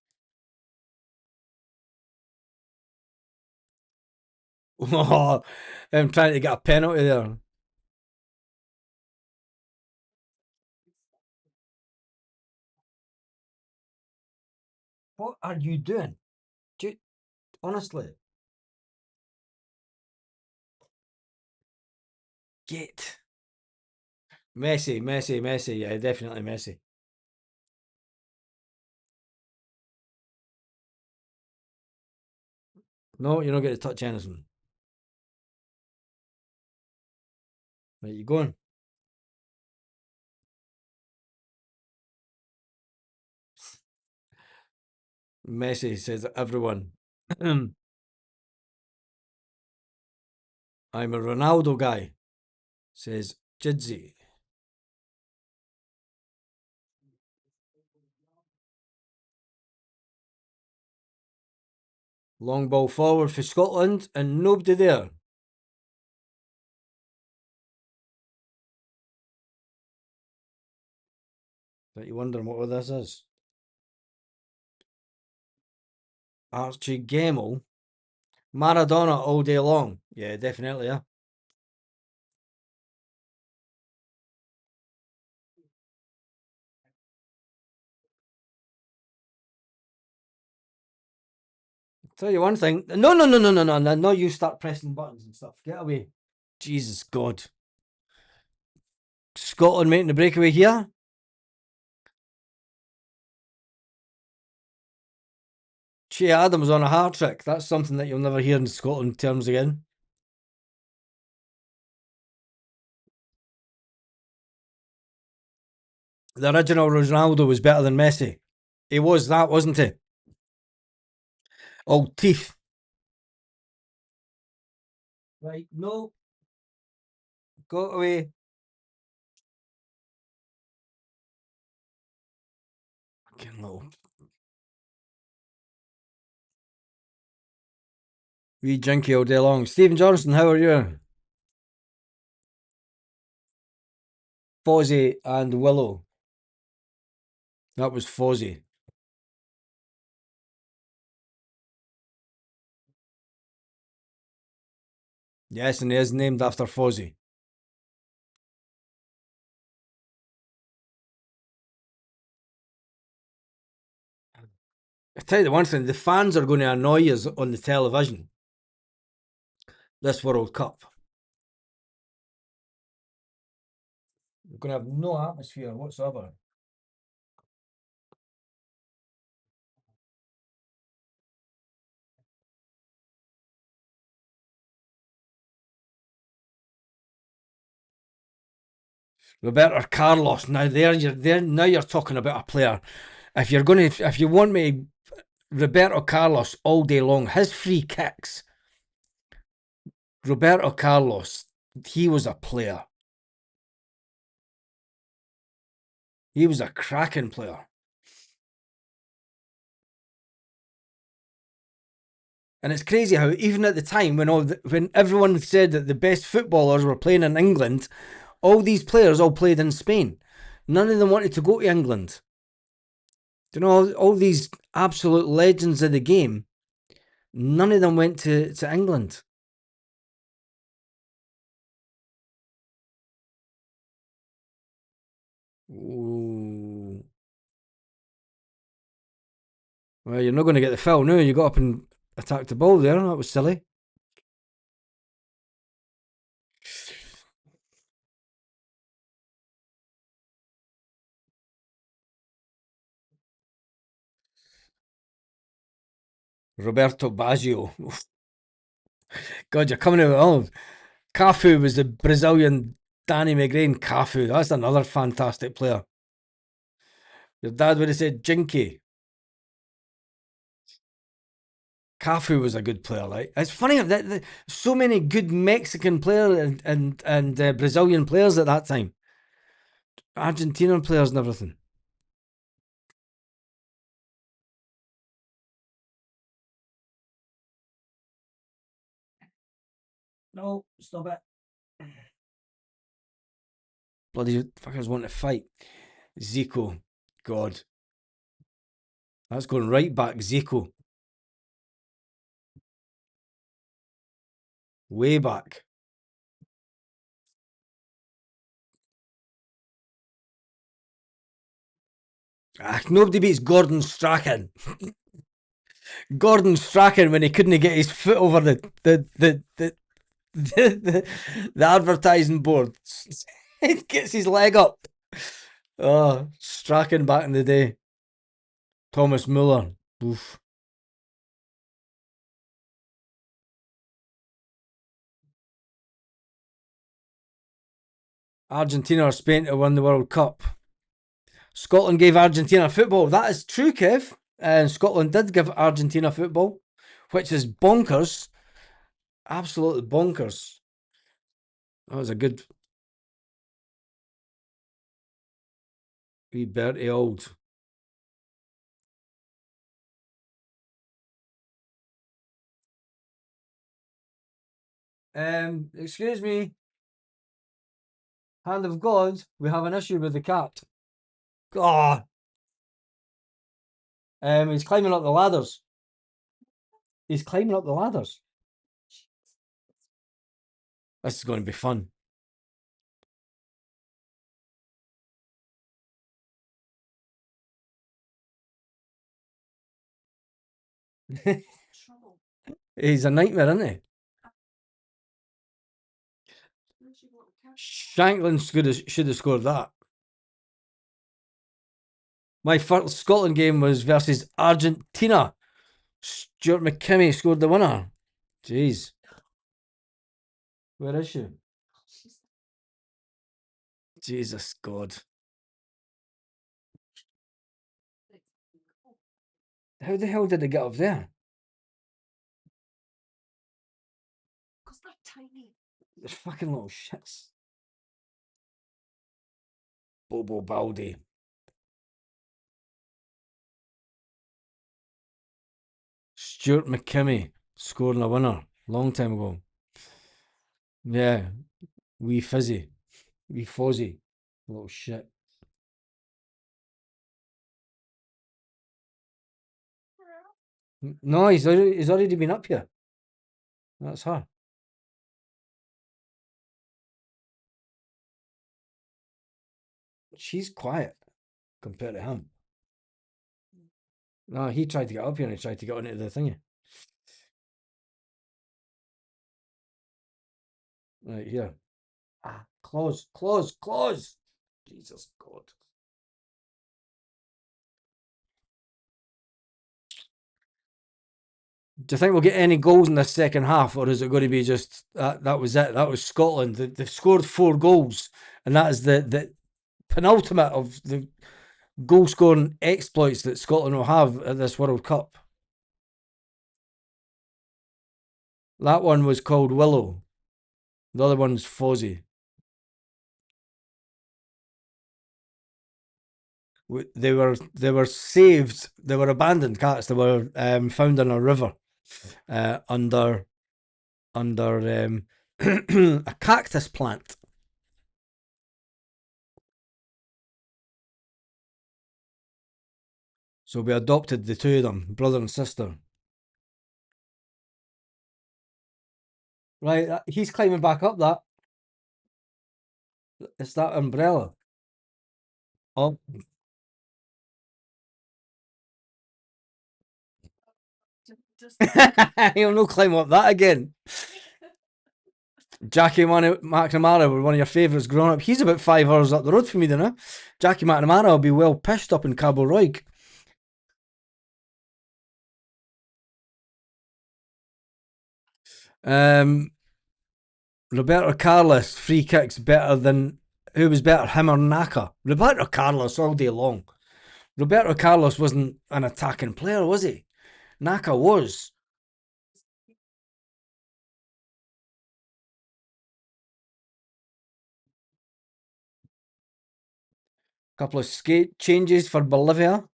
Oh, I'm trying to get a penalty there. What are you doing? Honestly, get Messi. Yeah, definitely Messi. No, you're not going to touch anything. Right, you going? Messi says everyone. I'm a Ronaldo guy, says Jidzi. Long ball forward for Scotland and nobody there. But you wondering what this is? Archie Gemmill. Maradona all day long. Yeah, definitely, yeah. Tell you one thing. No, you start pressing buttons and stuff. Get away. Jesus God. Scotland making the breakaway here. Che Adams on a hat trick. That's something that you'll never hear in Scotland terms again. The original Ronaldo was better than Messi. He was that, wasn't he? Old teeth. Right, no. Go away. Fucking little wee jinky all day long. Stephen Johnson, how are you? Fozzie and Willow. That was Fozzie. Yes, and he is named after Fozzie. I tell you the one thing, the fans are going to annoy us on the television this World Cup. We're going to have no atmosphere whatsoever. Roberto Carlos. Now you're talking about a player. If you want me, Roberto Carlos all day long. His free kicks. Roberto Carlos, he was a player. He was a cracking player. And it's crazy how even at the time when everyone said that the best footballers were playing in England, all these players all played in Spain. None of them wanted to go to England. You know, all these absolute legends of the game, none of them went to England. Ooh. Well, you're not going to get the foul now. You got up and attacked the ball there. That was silly. Roberto Baggio. God, you're coming out old. Cafu was the Brazilian Danny McGrain. Cafu, that's another fantastic player. Your dad would have said Jinky. Cafu was a good player. Like it's funny that so many good Mexican players and Brazilian players at that time, Argentinian players and everything. No, stop it. Bloody fuckers want to fight. Zico, God, that's going right back. Zico, way back. Nobody beats Gordon Strachan. Gordon Strachan when he couldn't get his foot over the advertising board. He gets his leg up. Oh, Strachan back in the day. Thomas Muller. Oof. Argentina or Spain to win the World Cup. Scotland gave Argentina football. That is true, Kev. And Scotland did give Argentina football, which is bonkers. Absolutely bonkers. That was a good wee Bertie Old. Excuse me, hand of God, we have an issue with the cat. Oh, he's climbing up the ladders. He's climbing up the ladders. This is going to be fun. He's a nightmare, isn't he? Shanklin should have scored that. My first Scotland game was versus Argentina. Stuart McKimmie scored the winner. Jeez. Where is she? Jesus God. How the hell did they get up there? They're fucking little shits. Bobo Baldy. Stuart McKimmie scoring a winner. Long time ago. Yeah. Wee Fizzy. Wee Fozzie. Little shit. No, he's already been up here. That's her. She's quiet compared to him. No, he tried to get up here and he tried to get onto the thingy. Right here. Ah, close. Jesus God. Do you think we'll get any goals in the second half, or is it going to be just that was it? That was Scotland. They've scored 4 goals, and that is the penultimate of the goal scoring exploits that Scotland will have at this World Cup. That one was called Willow. The other one's Fozzie. They were saved. They were abandoned cats. They were found in a river under a cactus plant. So we adopted the two of them, brother and sister. Right, he's climbing back up that. It's that umbrella. Oh. He'll no climb up that again. Jackie McNamara were one of your favourites growing up. He's about 5 hours up the road from me, don't know. Jackie McNamara will be well pissed up in Cabo Roig. Roberto Carlos, free kicks better than. Who was better, him or Naka? Roberto Carlos all day long. Roberto Carlos wasn't an attacking player, was he? Naka was. Couple of skate changes for Bolivia.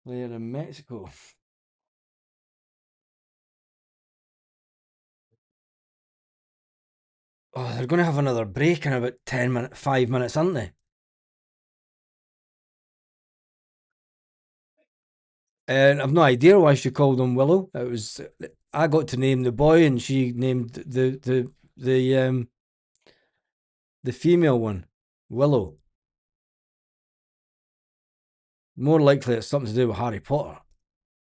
They're in Mexico. Oh, they're going to have another break in about 5 minutes, aren't they? And I've no idea why she called him Willow. It was I got to name the boy, and she named the female one Willow. More likely, it's something to do with Harry Potter.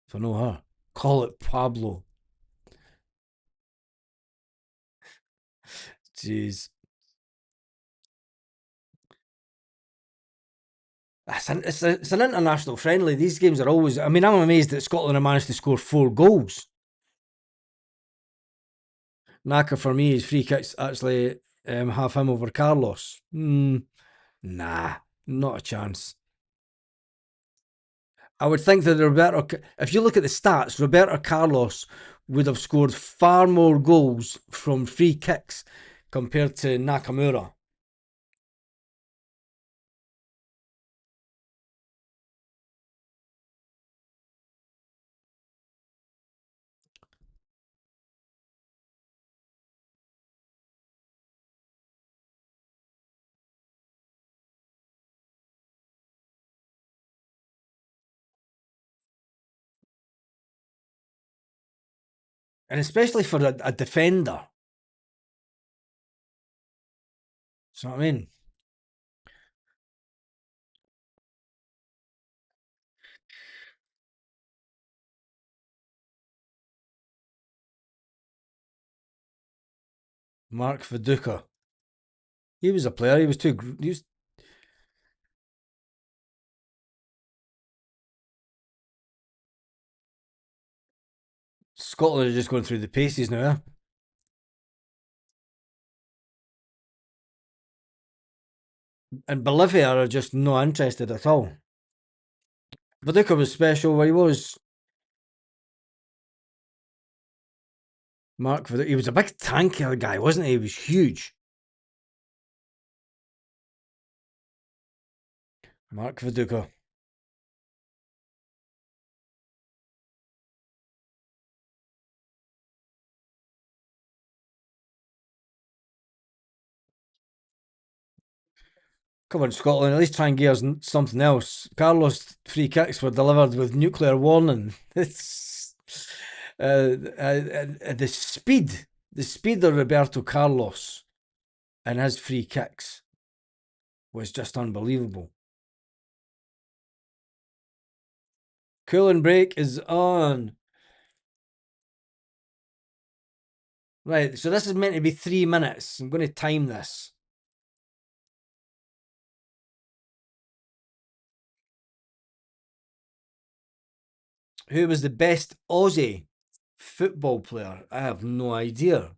If I know her, call it Pablo. Jeez. It's an international friendly. These games are always. I mean, I'm amazed that Scotland have managed to score 4 goals. Naka for me, his free kicks actually have him over Carlos. Nah, not a chance. I would think that if you look at the stats, Roberto Carlos would have scored far more goals from free kicks compared to Nakamura. and especially for a defender. You know what I mean? Mark Viduka. He was a player. He was too. He was, Scotland are just going through the paces now. Eh? And Bolivia are just not interested at all. Viduka was special where he was. Mark Viduka. He was a big tanky guy, wasn't he? He was huge. Mark Viduka. Come on, Scotland, at least try and give us something else. Carlos' free kicks were delivered with nuclear warning. It's the speed of Roberto Carlos and his free kicks was just unbelievable. Cooling break is on. Right, so this is meant to be 3 minutes. I'm going to time this. Who was the best Aussie football player? I have no idea.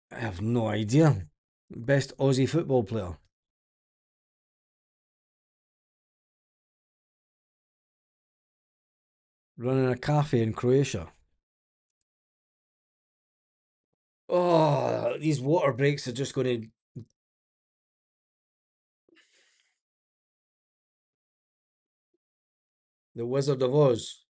I have no idea. Best Aussie football player. Running a cafe in Croatia. Oh, these water breaks are just going to. The Wizard of Oz.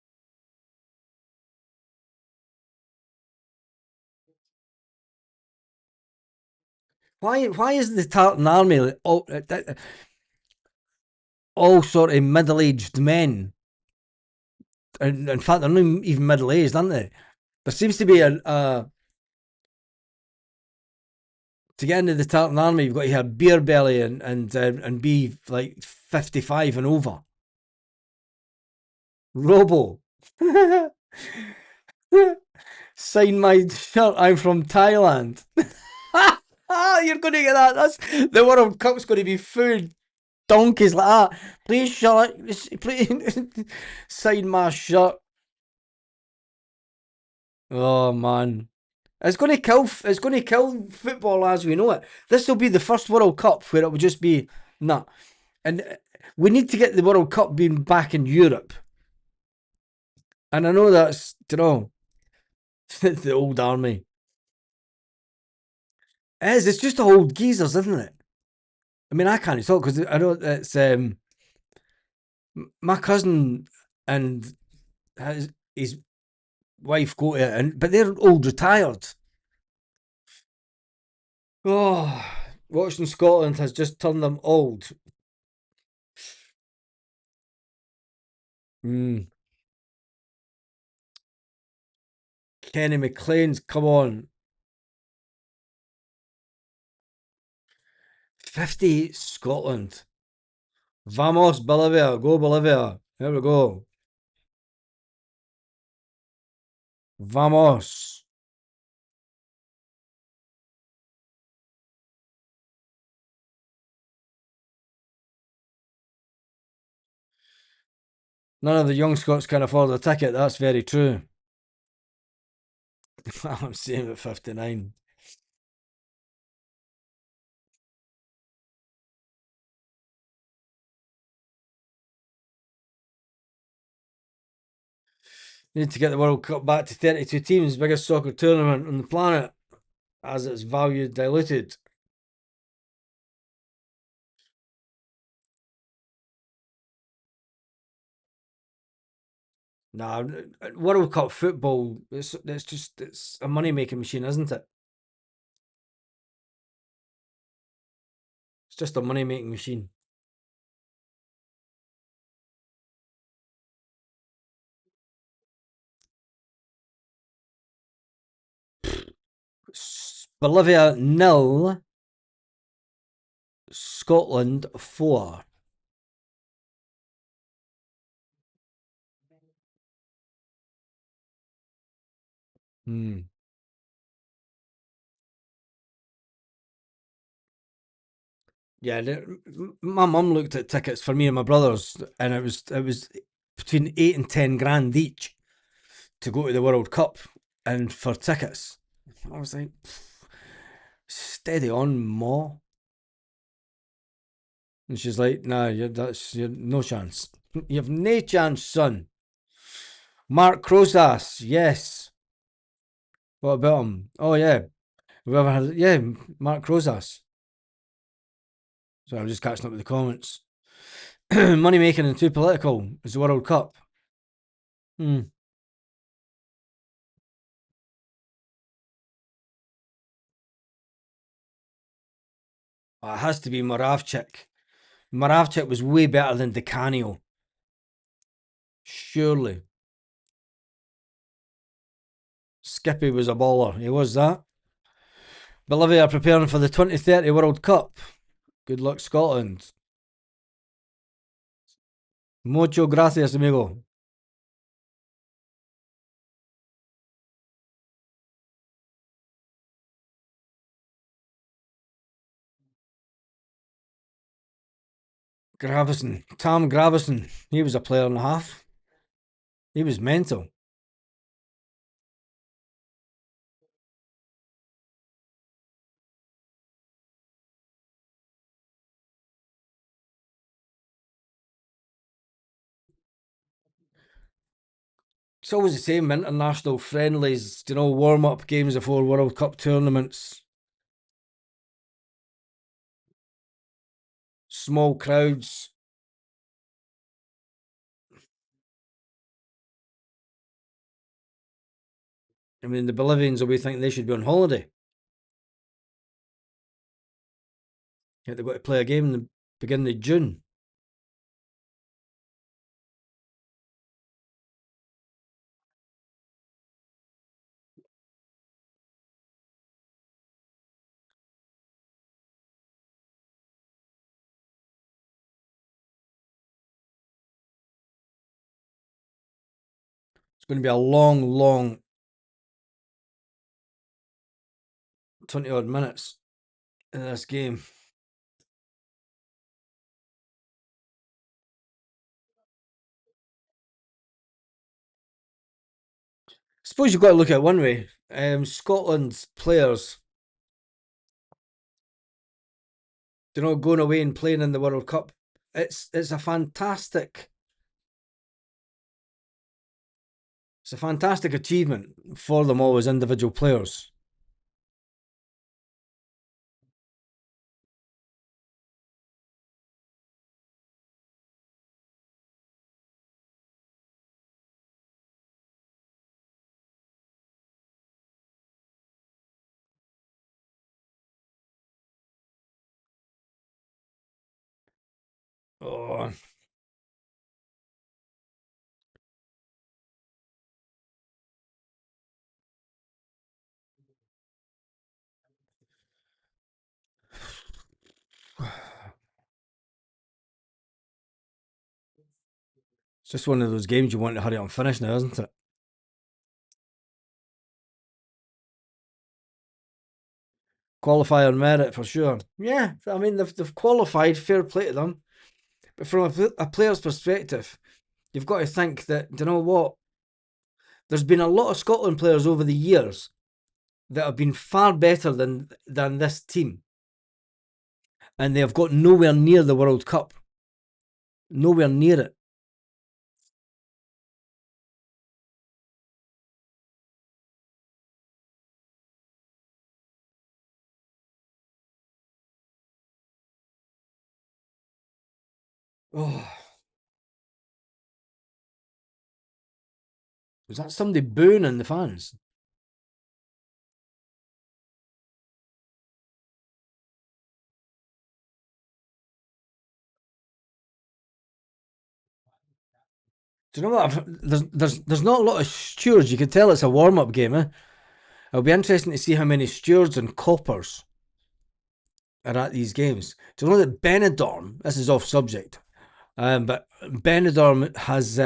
Why is the Tartan Army all sort of middle-aged men? And in fact, they're not even middle-aged, aren't they? There seems to be a to get into the Tartan Army, you've got to have beer belly and be like 55 and over. Robo. Sign my shirt. I'm from Thailand. You're going to get that. That's the World Cup's going to be food donkeys like that. Please shirt. Please sign my shirt. Oh man. It's going to kill. It's going to kill football as we know it. This will be the first World Cup where it will just be nah. And we need to get the World Cup being back in Europe. And I know that's the old army. It is. It's just the old geezers, isn't it? I mean, I can't talk because I know it's my cousin and his wife go to it, but they're old retired. Oh, watching Scotland has just turned them old. Mm. Kenny McLean's come on. 50 Scotland. Vamos, Bolivia. Go, Bolivia. Here we go. Vamos. None of the young Scots can afford a ticket. That's very true. I'm saying at 59. Need to get the World Cup back to 32 teams, biggest soccer tournament on the planet, as its value diluted. Nah, World Cup football, it's a money making machine, isn't it? It's just a money making machine. Bolivia nil, Scotland 4. Hmm. Yeah, my mum looked at tickets for me and my brothers, and it was between 8 and 10 grand each to go to the World Cup, and for tickets, I was like, steady on, ma. And she's like, nah, you're no chance. You have no chance, son. Mark Crosas, yes. What about him? Oh yeah, whoever had, yeah, Mark Crosas. So I'm just catching up with the comments. Money making and too political is the World Cup. Hmm. Oh, it has to be Moravchik. Moravchik was way better than Di Canio. Surely. Skippy was a baller. He was that. Bolivia are preparing for the 2030 World Cup. Good luck, Scotland. Mucho gracias, amigo. Gravison. Tom Gravison. He was a player and a half. He was mental. It's always the same international friendlies, warm up games before World Cup tournaments. Small crowds. I mean, the Bolivians will be thinking they should be on holiday. Yet they've got to play a game in the beginning of June. It's going to be a long, long 20 odd minutes in this game. I suppose you've got to look at it one way. Scotland's players, going away and playing in the World Cup. It's a fantastic it's a fantastic achievement for them all as individual players. Oh, it's just one of those games you want to hurry up and finish now, isn't it? Qualifier merit for sure. Yeah, I mean they've qualified. Fair play to them. But from a player's perspective, you've got to think that what? There's been a lot of Scotland players over the years that have been far better than this team, and they have got nowhere near the World Cup. Nowhere near it. Oh, was that somebody booing in the fans? Do you know what? There's not a lot of stewards. You can tell it's a warm up game, eh? It'll be interesting to see how many stewards and coppers are at these games. Do you know that Benidorm, this is off subject, but Benidorm has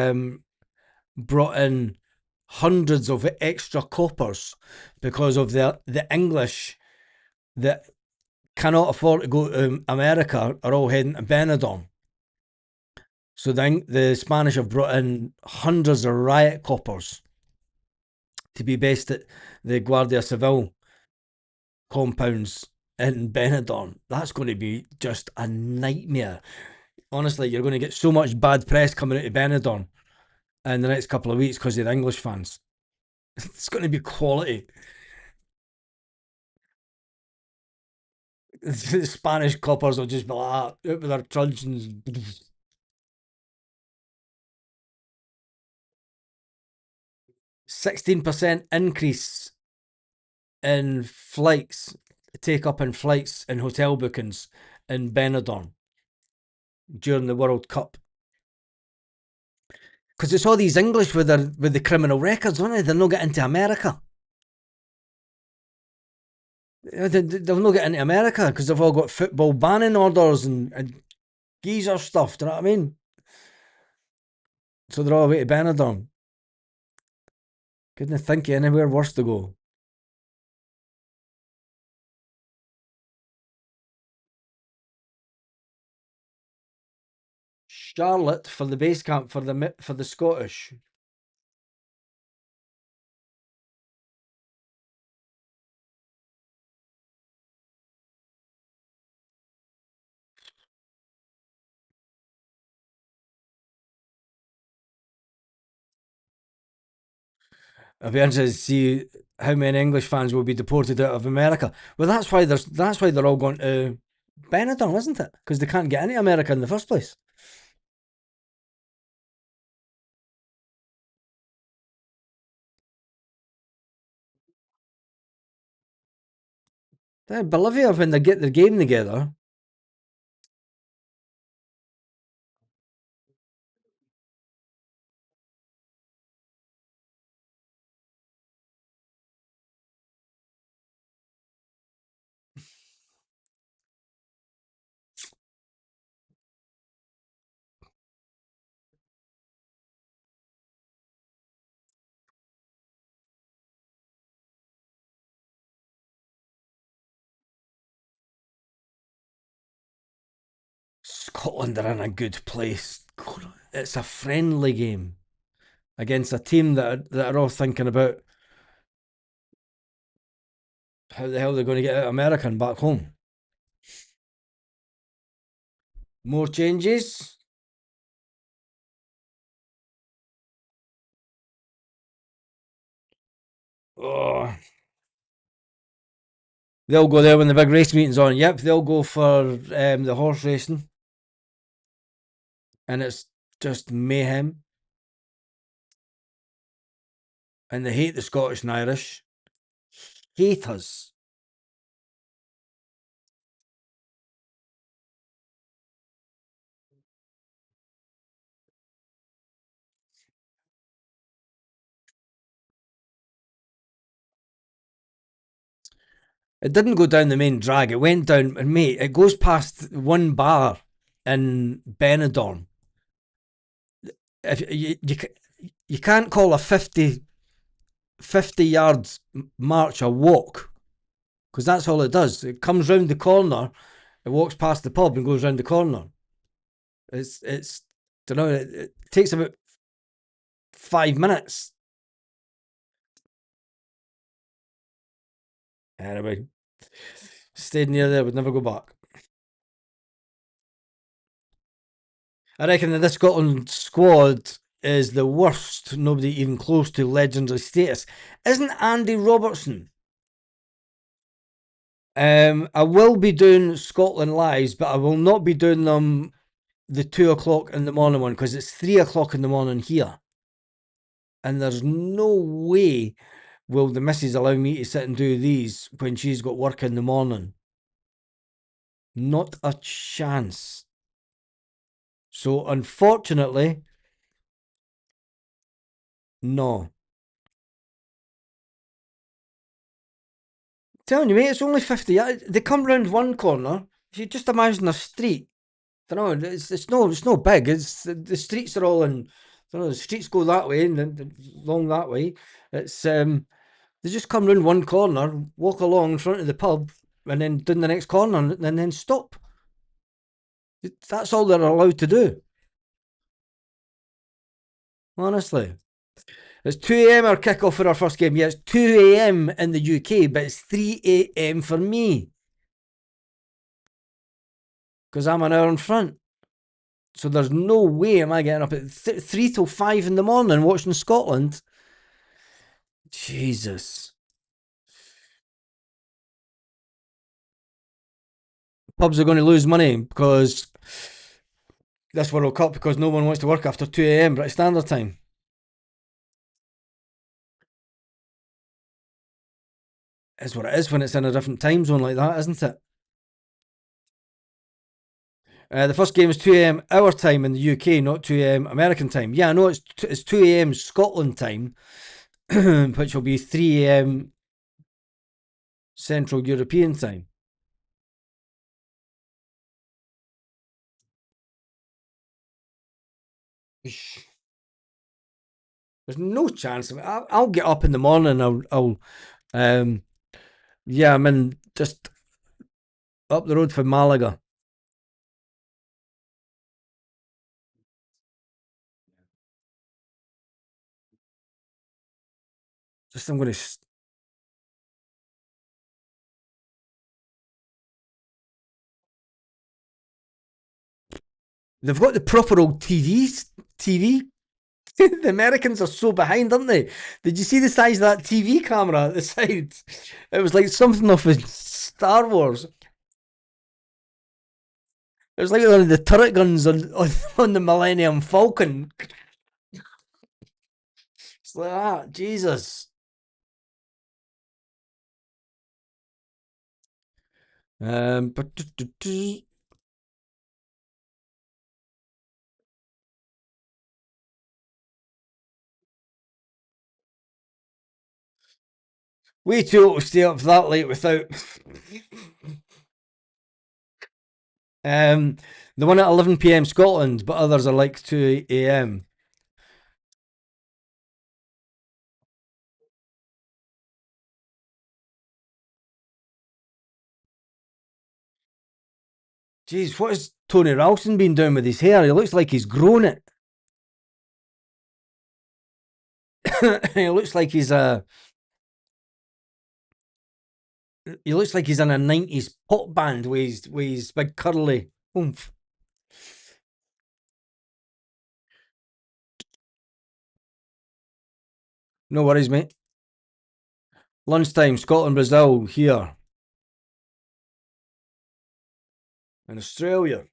brought in hundreds of extra coppers because of the English that cannot afford to go to America are all heading to Benidorm. So the Spanish have brought in hundreds of riot coppers to be based at the Guardia Civil compounds in Benidorm. That's going to be just a nightmare. Honestly, you're going to get so much bad press coming out of Benidorm in the next couple of weeks because of the English fans. It's going to be quality. The Spanish coppers will just be like out with their truncheons. 16% increase in flights, take up in flights and hotel bookings in Benidorm during the World Cup. Because it's all these English with the criminal records, aren't they? They'll not get into America. They'll not get into America because they've all got football banning orders and geezer stuff. Do you know what I mean? So they're all away to Benidorm. Couldn't think of anywhere worse to go. Charlotte for the base camp for the Scottish. I'll be interested to see how many English fans will be deported out of America. Well, that's why they're all going to Benetton, isn't it? Because they can't get into America in the first place. Bolivia, when they get their game together, Scotland are in a good place. It's a friendly game against a team that are all thinking about how the hell they're going to get out of America and back home. More changes. Oh, they'll go there when the big race meeting's on. Yep, they'll go for the horse racing, and it's just mayhem. And they hate the Scottish and Irish. Hate us. It didn't go down the main drag. It went down, and mate, it goes past one bar in Benidorm. If you can't call a 50 yards march a walk because that's all it does. It comes round the corner, it walks past the pub and goes round the corner. It's don't know. It takes about 5 minutes. Anyway, stayed near there, would never go back. I reckon that this Scotland squad is the worst. Nobody even close to legendary status. Isn't Andy Robertson? I will be doing Scotland lives, but I will not be doing them the 2 o'clock in the morning one because it's 3 o'clock in the morning here, and there's no way will the missus allow me to sit and do these when she's got work in the morning. Not a chance. So unfortunately, no. Telling you, mate, it's only 50 yards. They come round one corner. If you just imagine a street, I don't know, it's no big. It's the streets are all in. I don't know, the streets go that way and then along that way. It's they just come round one corner, walk along in front of the pub, and then down the next corner, and then stop. That's all they're allowed to do. Honestly, it's 2 a.m. our kickoff for our first game. Yeah, it's 2 a.m. in the UK, but it's 3 a.m. for me because I'm an hour in front. So there's no way am I getting up at 3 till 5 in the morning watching Scotland. Jesus. Pubs are going to lose money because this World Cup because no one wants to work after 2 a.m. British Standard Time. Is what it is when it's in a different time zone like that, isn't it? The first game is 2 a.m. our time in the UK, not 2 a.m. American time. Yeah, I know it's 2 a.m. Scotland time, which will be 3 a.m. Central European time. There's no chance of it. I'll get up in the morning. Um, yeah, I'm in just up the road from Malaga. Just I'm going to. They've got the proper old TV. The Americans are so behind, aren't they? Did you see the size of that TV camera at the side? It was like something off of Star Wars. It was like one of the turret guns on the Millennium Falcon. It's like that. Jesus. But way too old to stay up that late without. um, the one at 11 p.m. Scotland, but others are like 2 a.m. Jeez, what has Tony Ralston been doing with his hair? He looks like he's grown it. He looks like he's a. He looks like he's in a 90s pop band with his big curly oomph. No worries, mate. Lunchtime, Scotland, Brazil, here in Australia.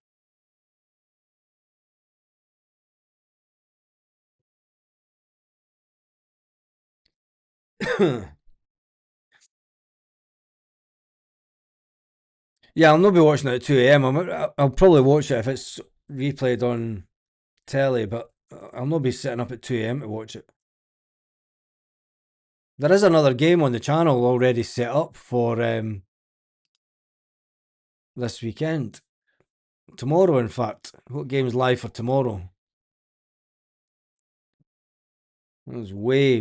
Yeah, I'll not be watching it at 2 a.m. I'll probably watch it if it's replayed on telly, but I'll not be sitting up at 2 a.m. to watch it. There is another game on the channel already set up for this weekend. Tomorrow, in fact. What game's live for tomorrow? It was way.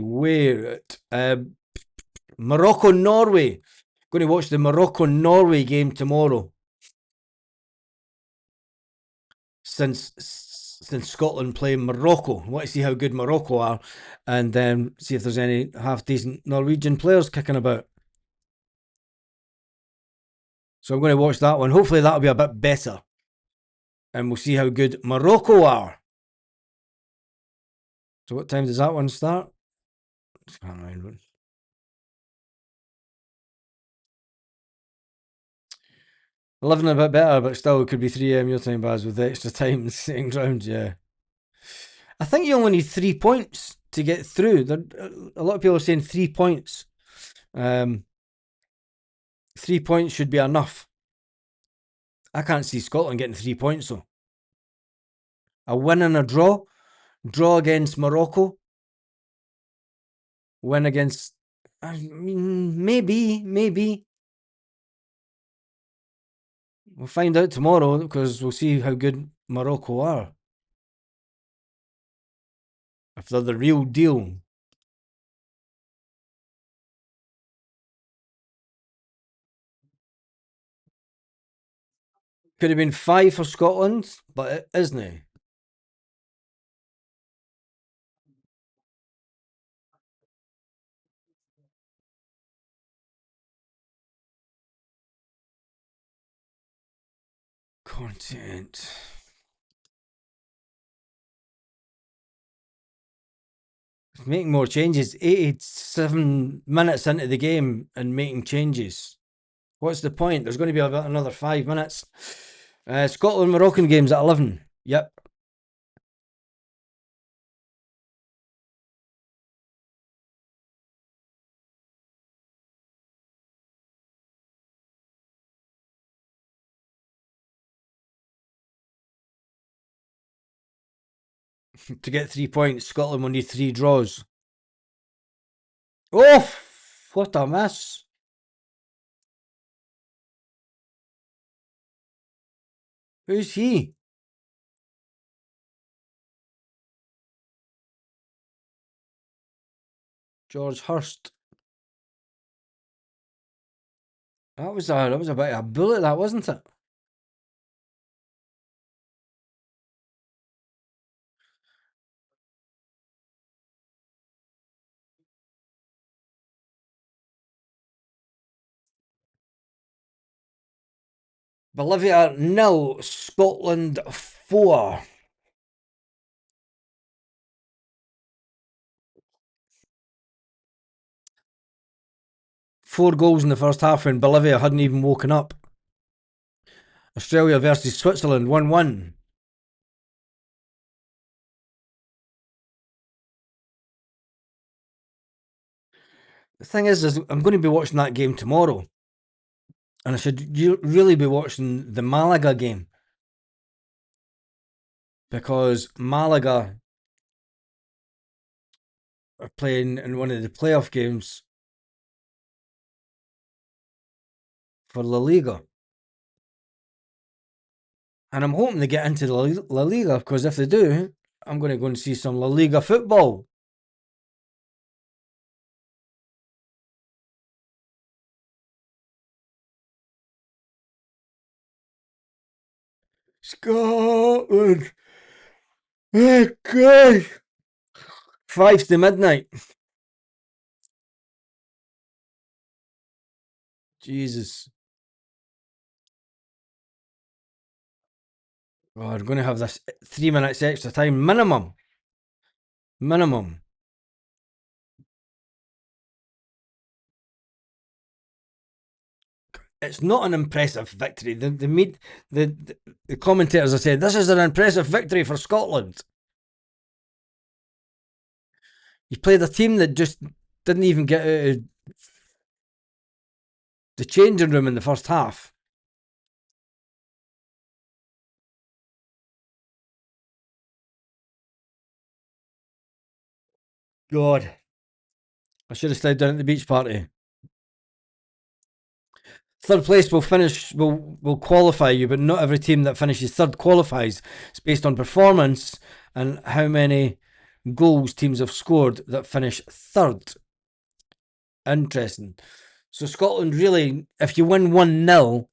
Morocco Norway. Going to watch the Morocco Norway game tomorrow. Since Scotland play Morocco, I want to see how good Morocco are, and then see if there's any half decent Norwegian players kicking about. So I'm going to watch that one. Hopefully that'll be a bit better, and we'll see how good Morocco are. So what time does that one start? 11 a bit better, but still it could be 3 a.m. your time, Baz, with the extra time sitting ground. Yeah, I think you only need 3 points to get through. A lot of people are saying 3 points. 3 points should be enough. I can't see Scotland getting 3 points though. A win and a draw against Morocco, win against. I mean, maybe. We'll find out tomorrow because we'll see how good Morocco are. If they're the real deal. Could have been 5 for Scotland, but it isn't. Content. Making more changes. 87 minutes into the game and making changes. What's the point? There's going to be about another 5 minutes. Scotland Moroccan games at 11. Yep. To get 3 points, Scotland will need 3 draws. Oh, what a miss. Who's he? George Hurst. That was a bit of a bullet, that wasn't it? Bolivia 0, Scotland 4. 4 goals in the first half when Bolivia hadn't even woken up. Australia versus Switzerland 1-1. The thing is I'm going to be watching that game tomorrow. And I should really be watching the Malaga game. Because Malaga are playing in one of the playoff games for La Liga. And I'm hoping they get into the La Liga because if they do, I'm going to go and see some La Liga football. Scotland! Oh, God! 5 to midnight. Jesus. Oh, I'm going to have this 3 minutes extra time minimum. Minimum. It's not an impressive victory. The commentators are saying this is an impressive victory for Scotland. You played a team that just didn't even get out of the changing room in the first half. God, I should have stayed down at the beach party. Third place will qualify you, but not every team that finishes third qualifies. It's based on performance and how many goals teams have scored that finish third. Interesting. So Scotland really, if you win 1-0,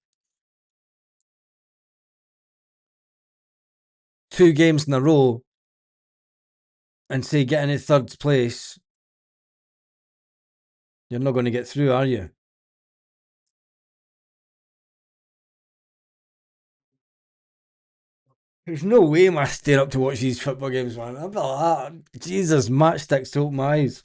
2 games in a row, and say get into third place, you're not going to get through, are you? There's no way am I staying up to watch these football games, man. I'm not that. Jesus, matchsticks to open my eyes.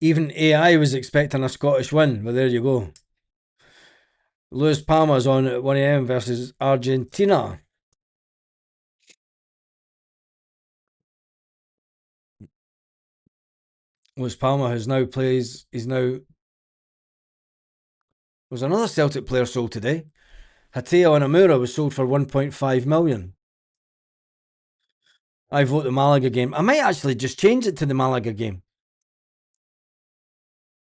Even AI was expecting a Scottish win, but there you go. Luis Palma's on at 1 a.m. versus Argentina. Luis Palma has now plays. He's now was another Celtic player sold today. Hateo Inamura was sold for 1.5 million. I vote the Malaga game. I might actually just change it to the Malaga game.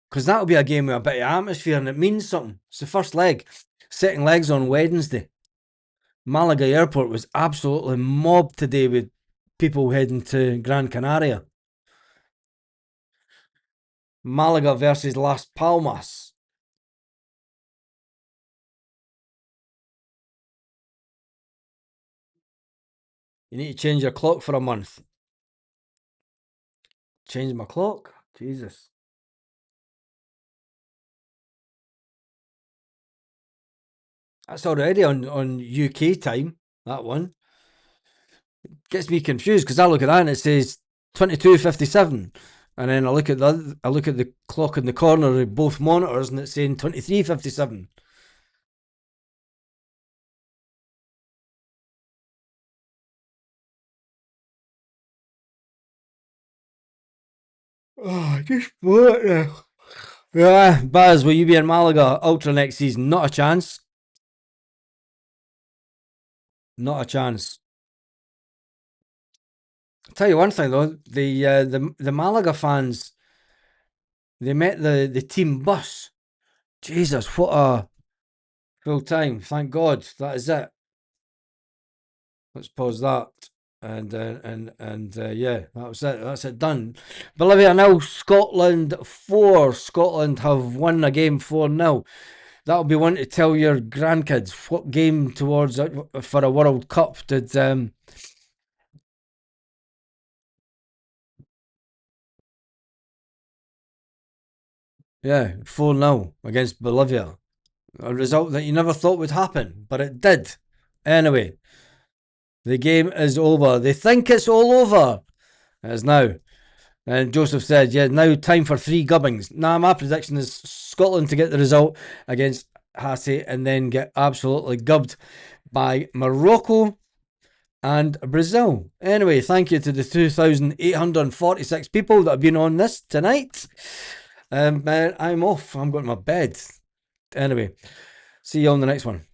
because that'll be a game with a bit of atmosphere and it means something. It's the first leg. Setting legs on Wednesday. Malaga Airport was absolutely mobbed today with people heading to Gran Canaria. Malaga versus Las Palmas. You need to change your clock for a month. Change my clock? Jesus. That's already on UK time, that one. Gets me confused because I look at that and it says 22:57. And then I look at the clock in the corner of both monitors and it's saying 23:57. Oh, just what? Yeah, Baz, will you be in Malaga Ultra next season? Not a chance. Not a chance. I'll tell you one thing though, the Malaga fans, they met the team bus. Jesus, what a full time. Thank God. That is it. Let's pause that. And yeah, that was it. That's it done. Bolivia now, Scotland 4. Scotland have won a game 4-0. That'll be one to tell your grandkids. What game towards for a World Cup did yeah, 4-0 against Bolivia. A result that you never thought would happen, but it did. Anyway, the game is over. They think it's all over. It is now. And Joseph said, yeah, now time for 3 gubbings. Nah, my prediction is Scotland to get the result against Haiti and then get absolutely gubbed by Morocco and Brazil. Anyway, thank you to the 2,846 people that have been on this tonight. I'm off. I'm going to my bed. Anyway, see you on the next one.